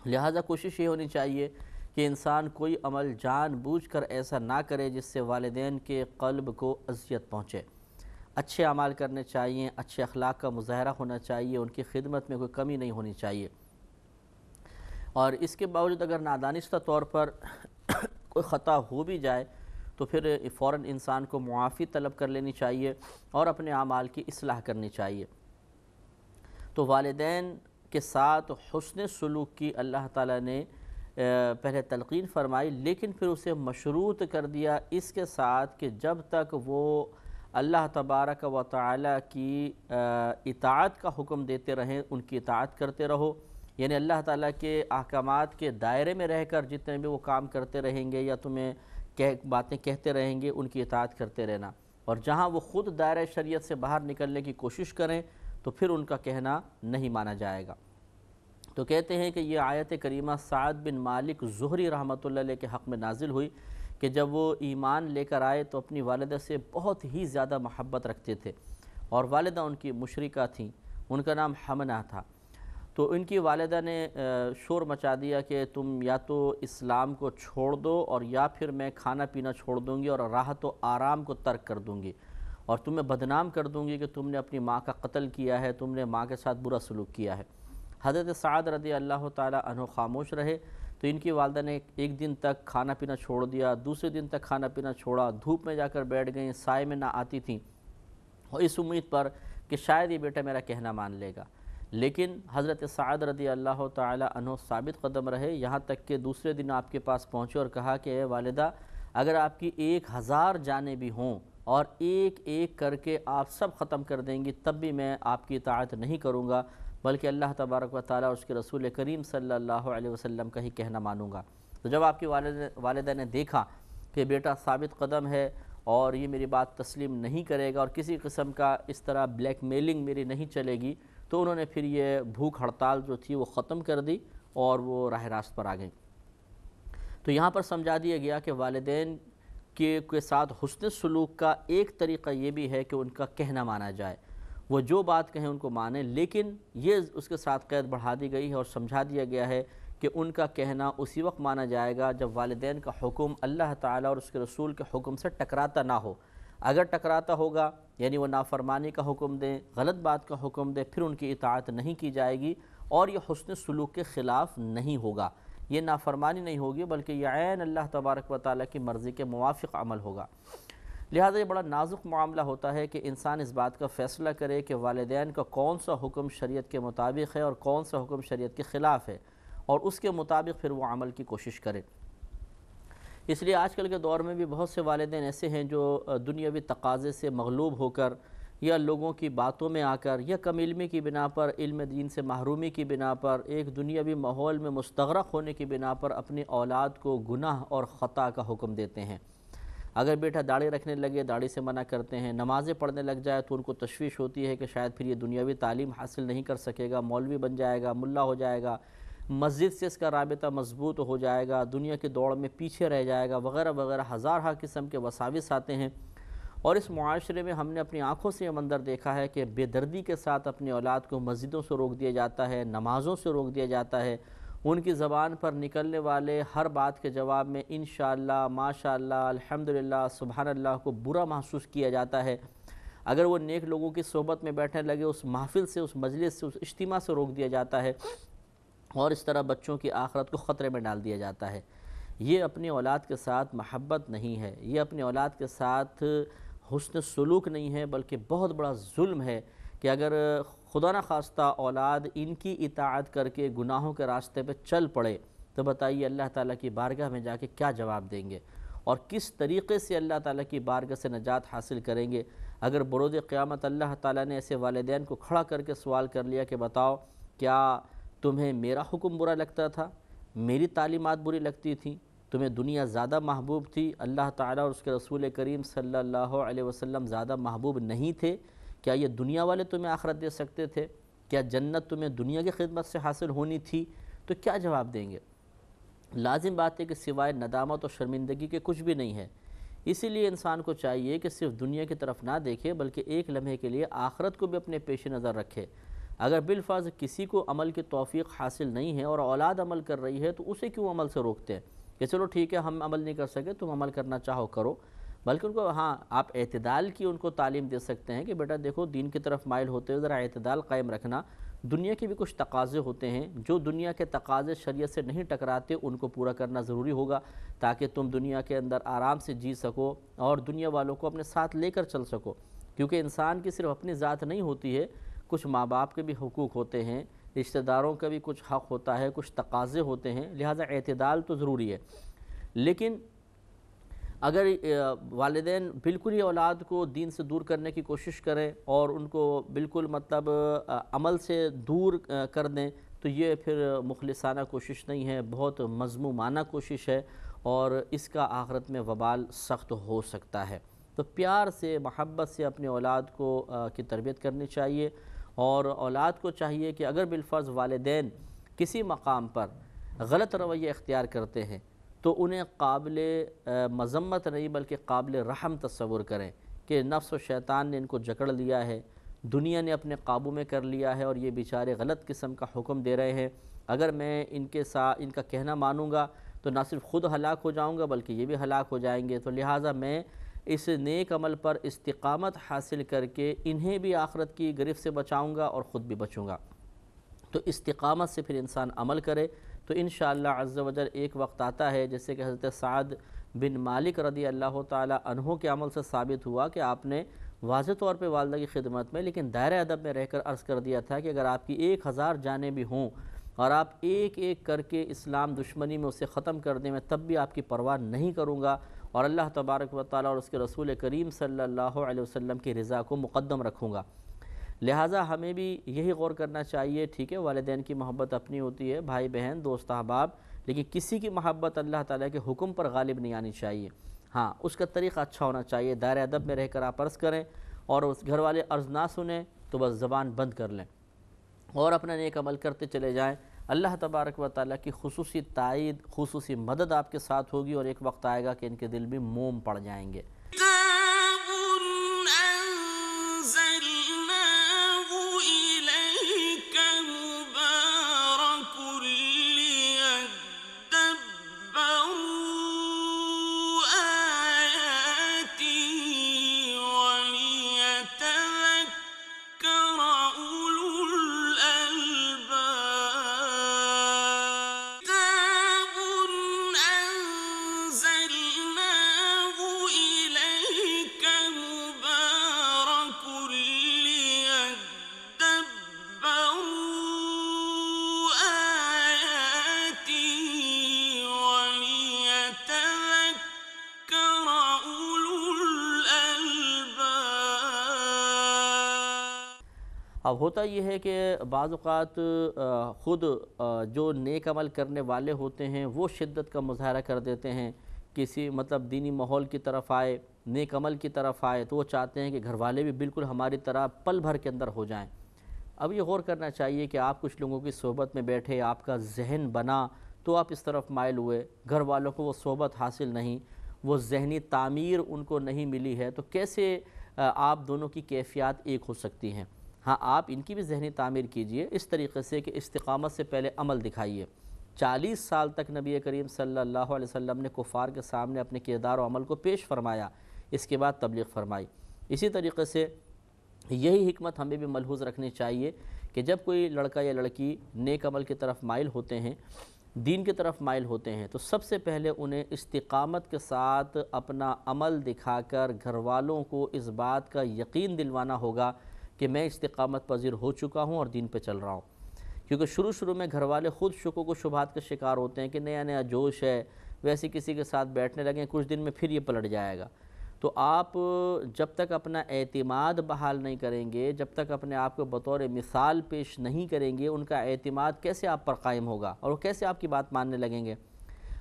لہٰذا کوشش یہ ہونی چاہیے کہ انسان کوئی عمل جان بوجھ کر ایسا نہ کرے جس سے والدین کے قلب کو اذیت پہنچے۔ اچھے اعمال کرنے چاہیے، اچھے اخلاق کا مظاہرہ ہونا چاہیے، ان کی خدمت میں کوئی کمی نہیں ہونی چاہیے، اور اس کے باوجود اگر نادانستہ طور پر کوئی خطا ہو بھی جائے تو پھر فوراً انسان کو معافی طلب کر لینی چاہیے اور اپنے اعمال کی اصلاح کرنی چاہیے۔ تو والدین کے ساتھ حسن سلوک کی اللہ تعالیٰ نے پہلے تلقین فرمائی، لیکن پھر اسے مشروط کر دیا اس کے ساتھ کہ جب تک وہ اللہ تبارک و تعالیٰ کی اطاعت کا حکم دیتے رہیں ان کی اطاعت کرتے رہو، یعنی اللہ تعالیٰ کے احکامات کے دائرے میں رہ کر جتنے بھی وہ کام کرتے رہیں گے یا تمہیں باتیں کہتے رہیں گے ان کی اطاعت کرتے رہنا، اور جہاں وہ خود دائرہ شریعت سے باہر نکلنے کی کوشش کریں تو پھر ان کا کہنا نہیں مانا جائے گا۔ تو کہتے ہیں کہ یہ آیت کریمہ سعد بن مالک زہری رحمۃ اللہ علیہ کے حق میں نازل ہوئی کہ جب وہ ایمان لے کر آئے تو اپنی والدہ سے بہت ہی زیادہ محبت رکھتے تھے، اور والدہ ان کی مشرکہ تھیں، ان کا نام حمنہ تھا۔ تو ان کی والدہ نے شور مچا دیا کہ تم یا تو اسلام کو چھوڑ دو اور یا پھر میں کھانا پینا چھوڑ دوں گی اور راحت و آرام کو ترک کر دوں گی، اور تمہیں بدنام کر دوں گی کہ تم نے اپنی ماں کا قتل کیا ہے، تم نے ماں کے ساتھ برا سلوک کیا ہے۔ حضرت سعد رضی اللہ تعالی عنہ خاموش رہے، تو ان کی والدہ نے ایک دن تک کھانا پینا چھوڑ دیا، دوسرے دن تک کھانا پینا چھوڑا، دھوپ میں جا کر بیٹھ گئیں، سائے میں نہ آتی تھیں، اور اس امید پر کہ شاید یہ بیٹا میرا کہنا مان لے گا۔ لیکن حضرت سعد رضی اللہ تعالی عنہ ثابت قدم رہے، یہاں تک کہ دوسرے دن آپ کے پاس پہنچے اور کہا کہ اے والدہ، اگر آپ کی 1000 جانیں بھی ہوں اور ایک ایک کر کے آپ سب ختم کر دیں گی تب بھی میں آپ کی اطاعت نہیں کروں گا، بلکہ اللہ تبارک و تعالیٰ اور اس کے رسول کریم صلی اللہ علیہ وسلم کا ہی کہنا مانوں گا۔ تو جب آپ کی والدہ نے دیکھا کہ بیٹا ثابت قدم ہے اور یہ میری بات تسلیم نہیں کرے گا اور کسی قسم کا اس طرح بلیک میلنگ میری نہیں چلے گی، تو انہوں نے پھر یہ بھوک ہڑتال جو تھی وہ ختم کر دی اور وہ راہ راست پر آ گئیں۔ تو یہاں پر سمجھا دیا گیا کہ والدین کے ساتھ حسن سلوک کا ایک طریقہ یہ بھی ہے کہ ان کا کہنا مانا جائے، وہ جو بات کہیں ان کو مانیں، لیکن یہ اس کے ساتھ قید بڑھا دی گئی ہے اور سمجھا دیا گیا ہے کہ ان کا کہنا اسی وقت مانا جائے گا جب والدین کا حکم اللہ تعالیٰ اور اس کے رسول کے حکم سے ٹکراتا نہ ہو۔ اگر ٹکراتا ہوگا یعنی وہ نافرمانی کا حکم دیں، غلط بات کا حکم دیں، پھر ان کی اطاعت نہیں کی جائے گی اور یہ حسن سلوک کے خلاف نہیں ہوگا، یہ نافرمانی نہیں ہوگی بلکہ یہ عین اللہ تبارک و تعالیٰ کی مرضی کے موافق عمل ہوگا۔ لہٰذا یہ بڑا نازک معاملہ ہوتا ہے کہ انسان اس بات کا فیصلہ کرے کہ والدین کا کون سا حکم شریعت کے مطابق ہے اور کون سا حکم شریعت کے خلاف ہے، اور اس کے مطابق پھر وہ عمل کی کوشش کرے۔ اس لیے آج کل کے دور میں بھی بہت سے والدین ایسے ہیں جو دنیاوی تقاضے سے مغلوب ہو کر یا لوگوں کی باتوں میں آ کر یا کم علمی کی بنا پر، علم دین سے محرومی کی بنا پر، ایک دنیاوی ماحول میں مستغرق ہونے کی بنا پر اپنی اولاد کو گناہ اور خطا کا حکم دیتے ہیں۔ اگر بیٹا داڑھی رکھنے لگے داڑھی سے منع کرتے ہیں، نمازیں پڑھنے لگ جائے تو ان کو تشویش ہوتی ہے کہ شاید پھر یہ دنیاوی تعلیم حاصل نہیں کر سکے گا، مولوی بن جائے گا، ملا ہو جائے گا، مسجد سے اس کا رابطہ مضبوط ہو جائے گا، دنیا کی دوڑ میں پیچھے رہ جائے گا، وغیرہ وغیرہ ہزارہ قسم کے وساوس آتے ہیں۔ اور اس معاشرے میں ہم نے اپنی آنکھوں سے یہ منظر دیکھا ہے کہ بے دردی کے ساتھ اپنی اولاد کو مسجدوں سے روک دیا جاتا ہے، نمازوں سے روک دیا جاتا ہے، ان کی زبان پر نکلنے والے ہر بات کے جواب میں انشاءاللہ، ماشاءاللہ، الحمدللہ، سبحان اللہ کو برا محسوس کیا جاتا ہے۔ اگر وہ نیک لوگوں کی صحبت میں بیٹھنے لگے اس محفل سے، اس مجلس سے، اس اجتماع سے روک دیا جاتا ہے، اور اس طرح بچوں کی آخرت کو خطرے میں ڈال دیا جاتا ہے۔ یہ اپنی اولاد کے ساتھ محبت نہیں ہے، یہ اپنی اولاد کے ساتھ حسن سلوک نہیں ہے، بلکہ بہت بڑا ظلم ہے کہ اگر خدا نخواستہ اولاد ان کی اطاعت کر کے گناہوں کے راستے پہ چل پڑے تو بتائیے اللہ تعالیٰ کی بارگاہ میں جا کے کیا جواب دیں گے، اور کس طریقے سے اللہ تعالیٰ کی بارگاہ سے نجات حاصل کریں گے۔ اگر بروز قیامت اللہ تعالیٰ نے ایسے والدین کو کھڑا کر کے سوال کر لیا کہ بتاؤ کیا تمہیں میرا حکم برا لگتا تھا، میری تعلیمات بری لگتی تھیں، تمہیں دنیا زیادہ محبوب تھی، اللہ تعالیٰ اور اس کے رسول کریم صلی اللہ علیہ وسلم زیادہ محبوب نہیں تھے، کیا یہ دنیا والے تمہیں آخرت دے سکتے تھے، کیا جنت تمہیں دنیا کی خدمت سے حاصل ہونی تھی، تو کیا جواب دیں گے؟ لازم بات ہے کہ سوائے ندامت اور شرمندگی کے کچھ بھی نہیں ہے۔ اسی لیے انسان کو چاہیے کہ صرف دنیا کی طرف نہ دیکھے بلکہ ایک لمحے کے لیے آخرت کو بھی اپنے پیش نظر رکھے۔ اگر بالفرض کسی کو عمل کی توفیق حاصل نہیں ہے اور اولاد عمل کر رہی ہے تو اسے کیوں عمل سے روکتے ہیں کہ چلو ٹھیک ہے ہم عمل نہیں کر سکے، تم عمل کرنا چاہو کرو، بلکہ ان کو آپ اعتدال کی ان کو تعلیم دے سکتے ہیں کہ بیٹا دیکھو دین کی طرف مائل ہوتے ہوئے ذرا اعتدال قائم رکھنا، دنیا کے بھی کچھ تقاضے ہوتے ہیں، جو دنیا کے تقاضے شریعت سے نہیں ٹکراتے ان کو پورا کرنا ضروری ہوگا تاکہ تم دنیا کے اندر آرام سے جی سکو اور دنیا والوں کو اپنے ساتھ لے کر چل سکو، کیونکہ انسان کی صرف اپنی ذات نہیں ہوتی ہے، کچھ ماں باپ کے بھی حقوق ہوتے ہیں، رشتہ داروں کا بھی کچھ حق ہوتا ہے، کچھ تقاضے ہوتے ہیں، لہٰذا اعتدال تو ضروری ہے۔ لیکن اگر والدین بالکل ہی اولاد کو دین سے دور کرنے کی کوشش کریں اور ان کو بالکل عمل سے دور کر دیں تو یہ پھر مخلصانہ کوشش نہیں ہے، بہت مذمومانہ کوشش ہے، اور اس کا آخرت میں وبال سخت ہو سکتا ہے۔ تو پیار سے، محبت سے اپنی اولاد کی تربیت کرنی چاہیے، اور اولاد کو چاہیے کہ اگر بالفرض والدین کسی مقام پر غلط رویہ اختیار کرتے ہیں تو انہیں قابل مذمت نہیں بلکہ قابل رحم تصور کریں کہ نفس و شیطان نے ان کو جکڑ لیا ہے، دنیا نے اپنے قابو میں کر لیا ہے اور یہ بیچارے غلط قسم کا حکم دے رہے ہیں، اگر میں ان کا کہنا مانوں گا تو نہ صرف خود ہلاک ہو جاؤں گا بلکہ یہ بھی ہلاک ہو جائیں گے، تو لہٰذا میں اس نیک عمل پر استقامت حاصل کر کے انہیں بھی آخرت کی گرفت سے بچاؤں گا اور خود بھی بچوں گا۔ تو استقامت سے پھر انسان عمل کرے تو انشاءاللہ عز و جل ایک وقت آتا ہے جیسے کہ حضرت سعد بن مالک رضی اللہ تعالی عنہ کے عمل سے ثابت ہوا کہ آپ نے واضح طور پہ والدہ کی خدمت میں لیکن دائرہ ادب میں رہ کر عرض کر دیا تھا کہ اگر آپ کی 1000 جانیں بھی ہوں اور آپ ایک ایک کر کے اسلام دشمنی میں اسے ختم کر دیں میں تب بھی آپ کی پرواہ نہیں کروں گا، اور اللہ تبارک و تعالی اور اس کے رسول کریم صلی اللہ علیہ وسلم کی رضا کو مقدم رکھوں گا۔ لہٰذا ہمیں بھی یہی غور کرنا چاہیے، ٹھیک ہے والدین کی محبت اپنی ہوتی ہے، بھائی بہن، دوست احباب، لیکن کسی کی محبت اللہ تعالیٰ کے حکم پر غالب نہیں آنی چاہیے۔ ہاں اس کا طریقہ اچھا ہونا چاہیے، دائرہ ادب میں رہ کر آپ عرض کریں، اور اس گھر والے عرض نہ سنیں تو بس زبان بند کر لیں اور اپنا نیک عمل کرتے چلے جائیں۔ اللہ تبارک و تعالیٰ کی خصوصی تائید، خصوصی مدد آپ کے ساتھ ہوگی، اور ایک وقت آئے گا کہ ان کے دل بھی موم پڑ جائیں گے۔ اب ہوتا یہ ہے کہ بعض اوقات خود جو نیک عمل کرنے والے ہوتے ہیں وہ شدت کا مظاہرہ کر دیتے ہیں کسی مطلب دینی ماحول کی طرف آئے، نیک عمل کی طرف آئے، تو وہ چاہتے ہیں کہ گھر والے بھی بالکل ہماری طرح پل بھر کے اندر ہو جائیں۔ اب یہ غور کرنا چاہیے کہ آپ کچھ لوگوں کی صحبت میں بیٹھے، آپ کا ذہن بنا تو آپ اس طرف مائل ہوئے، گھر والوں کو وہ صحبت حاصل نہیں، وہ ذہنی تعمیر ان کو نہیں ملی ہے، تو کیسے آپ دونوں کی کیفیات ایک ہو سکتی ہیں؟ ہاں، آپ ان کی بھی ذہنی تعمیر کیجئے اس طریقے سے کہ استقامت سے پہلے عمل دکھائیے۔ 40 سال تک نبی کریم صلی اللہ علیہ وسلم نے کفار کے سامنے اپنے کردار و عمل کو پیش فرمایا، اس کے بعد تبلیغ فرمائی۔ اسی طریقے سے یہی حکمت ہمیں بھی ملحوظ رکھنی چاہیے کہ جب کوئی لڑکا یا لڑکی نیک عمل کی طرف مائل ہوتے ہیں، دین کی طرف مائل ہوتے ہیں، تو سب سے پہلے انہیں استقامت کے ساتھ اپنا عمل دکھا کر گھر والوں کو اس بات کا یقین دلوانا ہوگا کہ میں استقامت پذیر ہو چکا ہوں اور دین پہ چل رہا ہوں۔ کیونکہ شروع میں گھر والے خود شکوک و شبہات کا شکار ہوتے ہیں کہ نیا نیا جوش ہے، ویسے کسی کے ساتھ بیٹھنے لگیں، کچھ دن میں پھر یہ پلٹ جائے گا۔ تو آپ جب تک اپنا اعتماد بحال نہیں کریں گے، جب تک اپنے آپ کو بطور مثال پیش نہیں کریں گے، ان کا اعتماد کیسے آپ پر قائم ہوگا اور وہ کیسے آپ کی بات ماننے لگیں گے؟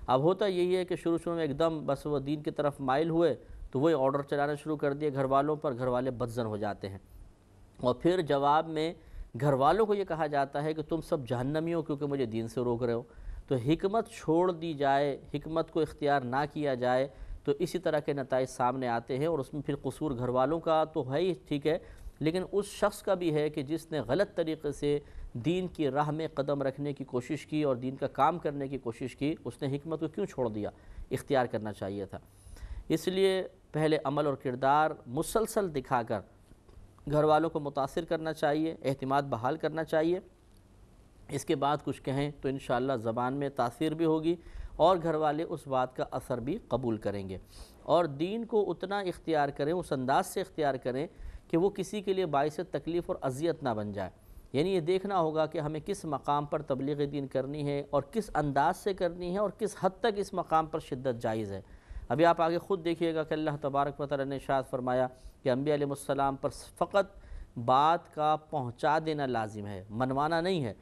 اب ہوتا یہی ہے کہ شروع میں ایک دم بس وہ دین کی طرف مائل ہوئے تو وہی آرڈر چلانا شروع کر دیے گھر والوں پر، گھر والے بدظن ہو جاتے ہیں، اور پھر جواب میں گھر والوں کو یہ کہا جاتا ہے کہ تم سب جہنمی ہو کیونکہ مجھے دین سے روک رہے ہو۔ تو حکمت چھوڑ دی جائے، حکمت کو اختیار نہ کیا جائے تو اسی طرح کے نتائج سامنے آتے ہیں، اور اس میں پھر قصور گھر والوں کا تو ہے ہی، ٹھیک ہے، لیکن اس شخص کا بھی ہے کہ جس نے غلط طریقے سے دین کی راہ میں قدم رکھنے کی کوشش کی اور دین کا کام کرنے کی کوشش کی، اس نے حکمت کو کیوں چھوڑ دیا؟ اختیار کرنا چاہیے تھا۔ اس لیے پہلے عمل اور کردار مسلسل دکھا کر گھر والوں کو متاثر کرنا چاہیے، اعتماد بحال کرنا چاہیے، اس کے بعد کچھ کہیں تو انشاءاللہ زبان میں تاثیر بھی ہوگی اور گھر والے اس بات کا اثر بھی قبول کریں گے، اور دین کو اتنا اختیار کریں، اس انداز سے اختیار کریں کہ وہ کسی کے لیے باعث تکلیف اور اذیت نہ بن جائے۔ یعنی یہ دیکھنا ہوگا کہ ہمیں کس مقام پر تبلیغ دین کرنی ہے اور کس انداز سے کرنی ہے اور کس حد تک اس مقام پر شدت جائز ہے۔ ابھی آپ آگے خود دیکھیے گا کہ اللہ تبارک و تعالی نے ارشاد فرمایا کہ انبیاء علیہ السلام پر فقط بات کا پہنچا دینا لازم ہے، منوانا نہیں ہے۔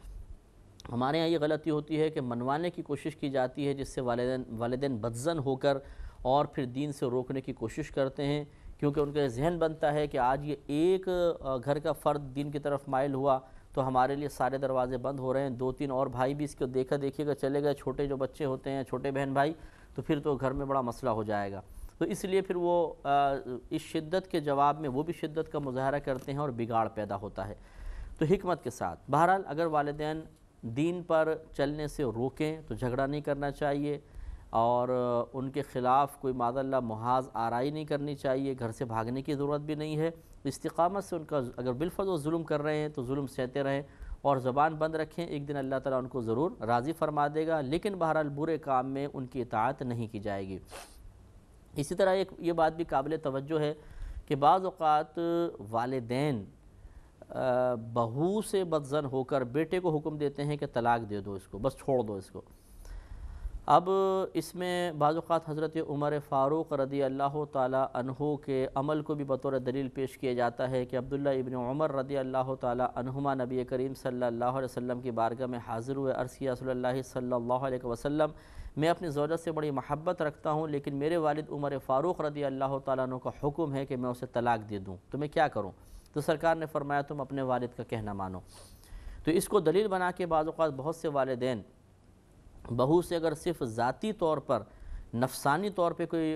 ہمارے یہاں یہ غلطی ہوتی ہے کہ منوانے کی کوشش کی جاتی ہے، جس سے والدین بدظن ہو کر اور پھر دین سے روکنے کی کوشش کرتے ہیں، کیونکہ ان کا ذہن بنتا ہے کہ آج یہ ایک گھر کا فرد دین کی طرف مائل ہوا تو ہمارے لیے سارے دروازے بند ہو رہے ہیں، 2-3 اور بھائی بھی اس کو دیکھا دیکھیے گا چلے گئے، چھوٹے جو بچے ہوتے ہیں، چھوٹے بہن بھائی، تو پھر تو گھر میں بڑا مسئلہ ہو جائے گا۔ تو اس لیے پھر وہ اس شدت کے جواب میں وہ بھی شدت کا مظاہرہ کرتے ہیں اور بگاڑ پیدا ہوتا ہے۔ تو حکمت کے ساتھ بہرحال اگر والدین دین پر چلنے سے روکیں تو جھگڑا نہیں کرنا چاہیے، اور ان کے خلاف کوئی معاذ اللہ محاذ آرائی نہیں کرنی چاہیے، گھر سے بھاگنے کی ضرورت بھی نہیں ہے۔ استقامت سے ان کا اگر بالفرض وہ ظلم کر رہے ہیں تو ظلم سہتے رہیں اور زبان بند رکھیں، ایک دن اللہ تعالیٰ ان کو ضرور راضی فرما دے گا، لیکن بہرحال برے کام میں ان کی اطاعت نہیں کی جائے گی۔ اسی طرح یہ بات بھی قابل توجہ ہے کہ بعض اوقات والدین بہو سے بدظن ہو کر بیٹے کو حکم دیتے ہیں کہ طلاق دے دو اس کو، بس چھوڑ دو اس کو۔ اب اس میں بعض اوقات حضرت عمر فاروق رضی اللہ تعالیٰ عنہ کے عمل کو بھی بطور دلیل پیش کیا جاتا ہے کہ عبداللہ ابن عمر رضی اللہ تعالیٰ عنہما نبی کریم صلی اللہ علیہ وسلم کی بارگاہ میں حاضر ہوئے، عرض کیا رسول اللہ صلی اللہ علیہ وسلم، میں اپنی زوجہ سے بڑی محبت رکھتا ہوں، لیکن میرے والد عمر فاروق رضی اللہ تعالیٰ عنہ کا حکم ہے کہ میں اسے طلاق دے دوں، تو میں کیا کروں؟ تو سرکار نے فرمایا تم اپنے والد کا کہنا مانو۔ تو اس کو دلیل بنا کے بعض اوقات بہت سے والدین بہو سے اگر صرف ذاتی طور پر، نفسانی طور پہ کوئی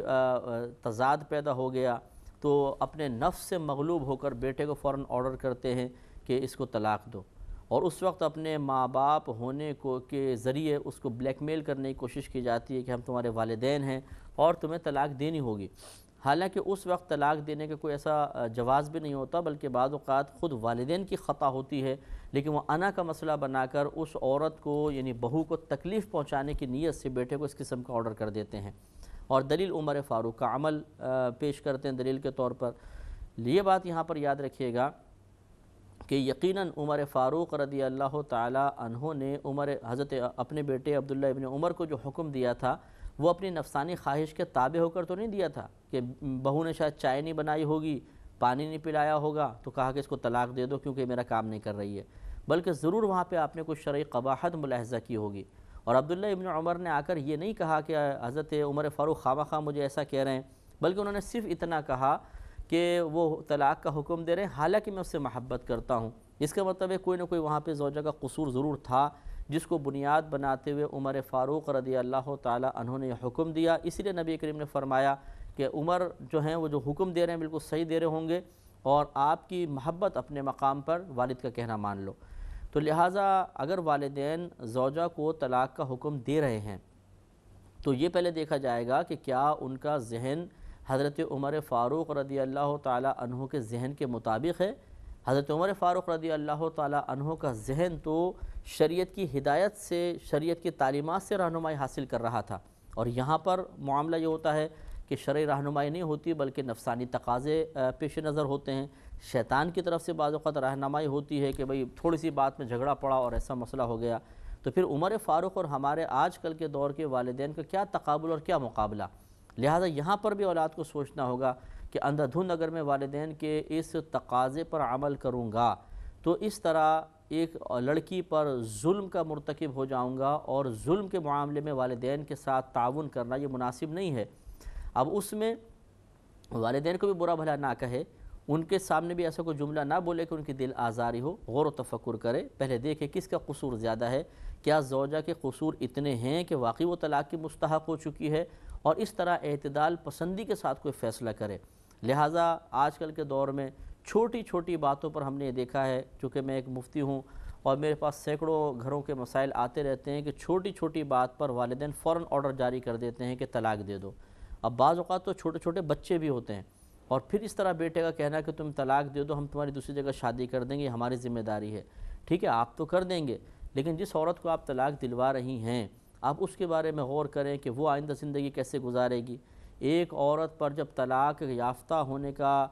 تضاد پیدا ہو گیا تو اپنے نفس سے مغلوب ہو کر بیٹے کو فوراً آرڈر کرتے ہیں کہ اس کو طلاق دو، اور اس وقت اپنے ماں باپ ہونے کے ذریعے اس کو بلیک میل کرنے کی کوشش کی جاتی ہے کہ ہم تمہارے والدین ہیں اور تمہیں طلاق دینی ہوگی۔ حالانکہ اس وقت طلاق دینے کا کوئی ایسا جواز بھی نہیں ہوتا، بلکہ بعض اوقات خود والدین کی خطا ہوتی ہے، لیکن وہ انا کا مسئلہ بنا کر اس عورت کو یعنی بہو کو تکلیف پہنچانے کی نیت سے بیٹے کو اس قسم کا آرڈر کر دیتے ہیں، اور دلیل عمر فاروق کا عمل پیش کرتے ہیں دلیل کے طور پر۔ یہ بات یہاں پر یاد رکھیے گا کہ یقیناً عمر فاروق رضی اللہ تعالی عنہ نے حضرت اپنے بیٹے عبداللہ ابن عمر کو جو حکم دیا تھا وہ اپنی نفسانی خواہش کے تابع ہو کر تو نہیں دیا تھا کہ بہو نے شاید چائے نہیں بنائی ہوگی، پانی نہیں پلایا ہوگا تو کہا کہ اس کو طلاق دے دو کیونکہ میرا کام نہیں کر رہی ہے، بلکہ ضرور وہاں پہ آپ نے کچھ شرعی قباحت ملاحظہ کی ہوگی، اور عبداللہ ابن عمر نے آ کر یہ نہیں کہا کہ حضرت عمر فاروق خواہ خواہ مجھے ایسا کہہ رہے ہیں، بلکہ انہوں نے صرف اتنا کہا کہ وہ طلاق کا حکم دے رہے ہیں حالانکہ میں اس سے محبت کرتا ہوں۔ اس کا مطلب ہے کوئی نہ کوئی وہاں پہ زوجہ کا قصور ضرور تھا، جس کو بنیاد بناتے ہوئے عمر فاروق رضی اللہ تعالی عنہ نے یہ حکم دیا۔ اس لیے نبی کریم نے فرمایا کہ عمر جو ہیں وہ جو حکم دے رہے ہیں بالکل صحیح دے رہے ہوں گے، اور آپ کی محبت اپنے مقام پر والد کا کہنا مان لو۔ تو لہٰذا اگر والدین زوجہ کو طلاق کا حکم دے رہے ہیں تو یہ پہلے دیکھا جائے گا کہ کیا ان کا ذہن حضرت عمر فاروق رضی اللہ تعالی عنہ کے ذہن کے مطابق ہے۔ حضرت عمر فاروق رضی اللہ تعالی عنہ کا ذہن تو شریعت کی ہدایت سے، شریعت کی تعلیمات سے رہنمائی حاصل کر رہا تھا، اور یہاں پر معاملہ یہ ہوتا ہے کہ شرعی رہنمائی نہیں ہوتی بلکہ نفسانی تقاضے پیش نظر ہوتے ہیں، شیطان کی طرف سے بعض اوقات رہنمائی ہوتی ہے کہ بھئی تھوڑی سی بات میں جھگڑا پڑا اور ایسا مسئلہ ہو گیا۔ تو پھر عمر فاروق اور ہمارے آج کل کے دور کے والدین کا کیا تقابل اور کیا مقابلہ؟ لہٰذا یہاں پر بھی اولاد کو سوچنا ہوگا کہ اندھا دھند اگر میں والدین کے اس تقاضے پر عمل کروں گا تو اس طرح ایک لڑکی پر ظلم کا مرتکب ہو جاؤں گا، اور ظلم کے معاملے میں والدین کے ساتھ تعاون کرنا یہ مناسب نہیں ہے۔ اب اس میں والدین کو بھی برا بھلا نہ کہے، ان کے سامنے بھی ایسا کوئی جملہ نہ بولے کہ ان کی دل آزاری ہو، غور و تفکر کرے، پہلے دیکھے کس کا قصور زیادہ ہے، کیا زوجہ کے قصور اتنے ہیں کہ واقعی وہ طلاق کی مستحق ہو چکی ہے، اور اس طرح اعتدال پسندی کے ساتھ کوئی فیصلہ کرے۔ لہٰذا آج کل کے دور میں چھوٹی چھوٹی باتوں پر ہم نے یہ دیکھا ہے، چونکہ میں ایک مفتی ہوں اور میرے پاس سینکڑوں گھروں کے مسائل آتے رہتے ہیں کہ چھوٹی چھوٹی بات پر والدین فوراً آرڈر جاری کر دیتے ہیں کہ طلاق دے دو۔ اب بعض اوقات تو چھوٹے چھوٹے بچے بھی ہوتے ہیں، اور پھر اس طرح بیٹے کا کہنا کہ تم طلاق دے دو، ہم تمہاری دوسری جگہ شادی کر دیں گے، یہ ہماری ذمہ داری ہے۔ ٹھیک ہے، آپ تو کر دیں گے، لیکن جس عورت کو آپ طلاق دلوا رہی ہیں آپ اس کے بارے میں غور کریں کہ وہ آئندہ زندگی کیسے گزارے گی۔ ایک عورت پر جب طلاق یافتہ ہونے کا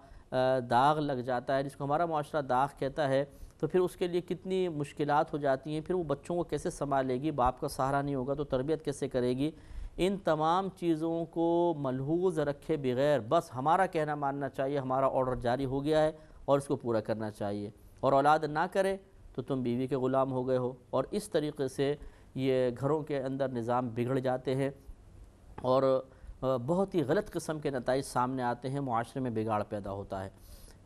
داغ لگ جاتا ہے، جس کو ہمارا معاشرہ داغ کہتا ہے، تو پھر اس کے لیے کتنی مشکلات ہو جاتی ہیں، پھر وہ بچوں کو کیسے سنبھالے گی، باپ کا سہارا نہیں ہوگا تو تربیت کیسے کرے گی۔ ان تمام چیزوں کو ملحوظ رکھے بغیر بس ہمارا کہنا ماننا چاہیے، ہمارا آرڈر جاری ہو گیا ہے اور اس کو پورا کرنا چاہیے، اور اولاد نہ کرے تو تم بیوی کے غلام ہو گئے ہو، اور اس طریقے سے یہ گھروں کے اندر نظام بگڑ جاتے ہیں اور بہت ہی غلط قسم کے نتائج سامنے آتے ہیں، معاشرے میں بگاڑ پیدا ہوتا ہے۔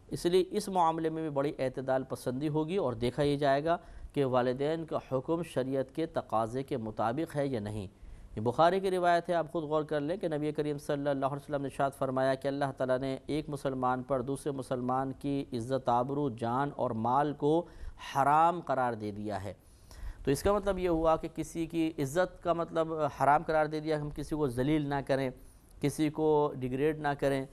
اس لیے اس معاملے میں بھی بڑی اعتدال پسندی ہوگی، اور دیکھا یہ جائے گا کہ والدین کا حکم شریعت کے تقاضے کے مطابق ہے یا نہیں۔ یہ بخاری کی روایت ہے، آپ خود غور کر لیں کہ نبی کریم صلی اللہ علیہ وسلم نے ارشاد فرمایا کہ اللہ تعالیٰ نے ایک مسلمان پر دوسرے مسلمان کی عزت، آبرو، جان اور مال کو حرام قرار دے دیا ہے۔ تو اس کا مطلب یہ ہوا کہ کسی کی عزت کا مطلب حرام قرار دے دیا، ہم کسی کو ذلیل نہ کریں، کسی کو ڈیگریڈ نہ کریں،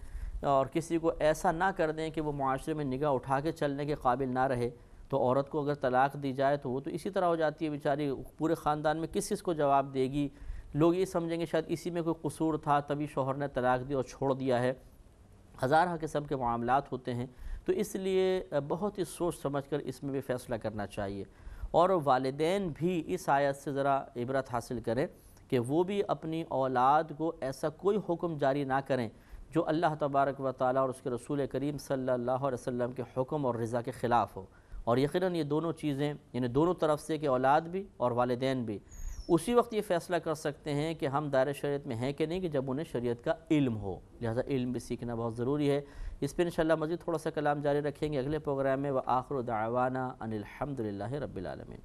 اور کسی کو ایسا نہ کر دیں کہ وہ معاشرے میں نگاہ اٹھا کے چلنے کے قابل نہ رہے۔ تو عورت کو اگر طلاق دی جائے تو وہ تو اسی طرح ہو جاتی ہے بیچاری، پورے خاندان میں کس کو جواب دے گی؟ لوگ یہ سمجھیں گے شاید اسی میں کوئی قصور تھا تبھی شوہر نے طلاق دی اور چھوڑ دیا ہے۔ ہزارہ قسم کے معاملات ہوتے ہیں، تو اس لیے بہت ہی سوچ سمجھ کر اس میں بھی فیصلہ کرنا چاہیے، اور والدین بھی اس آیت سے ذرا عبرت حاصل کریں کہ وہ بھی اپنی اولاد کو ایسا کوئی حکم جاری نہ کریں جو اللہ تبارک و تعالیٰ اور اس کے رسول کریم صلی اللہ علیہ وسلم کے حکم اور رضا کے خلاف ہو۔ اور یقیناً یہ دونوں چیزیں، یعنی دونوں طرف سے کہ اولاد بھی اور والدین بھی اسی وقت یہ فیصلہ کر سکتے ہیں کہ ہم دائرہ شریعت میں ہیں کہ نہیں، کہ جب انہیں شریعت کا علم ہو۔ لہذا علم بھی سیکھنا بہت ضروری ہے۔ اس پہ انشاءاللہ مزید تھوڑا سا کلام جاری رکھیں گے اگلے پروگرام میں۔ وآخر دعوانا ان الحمدللہ رب العالمین۔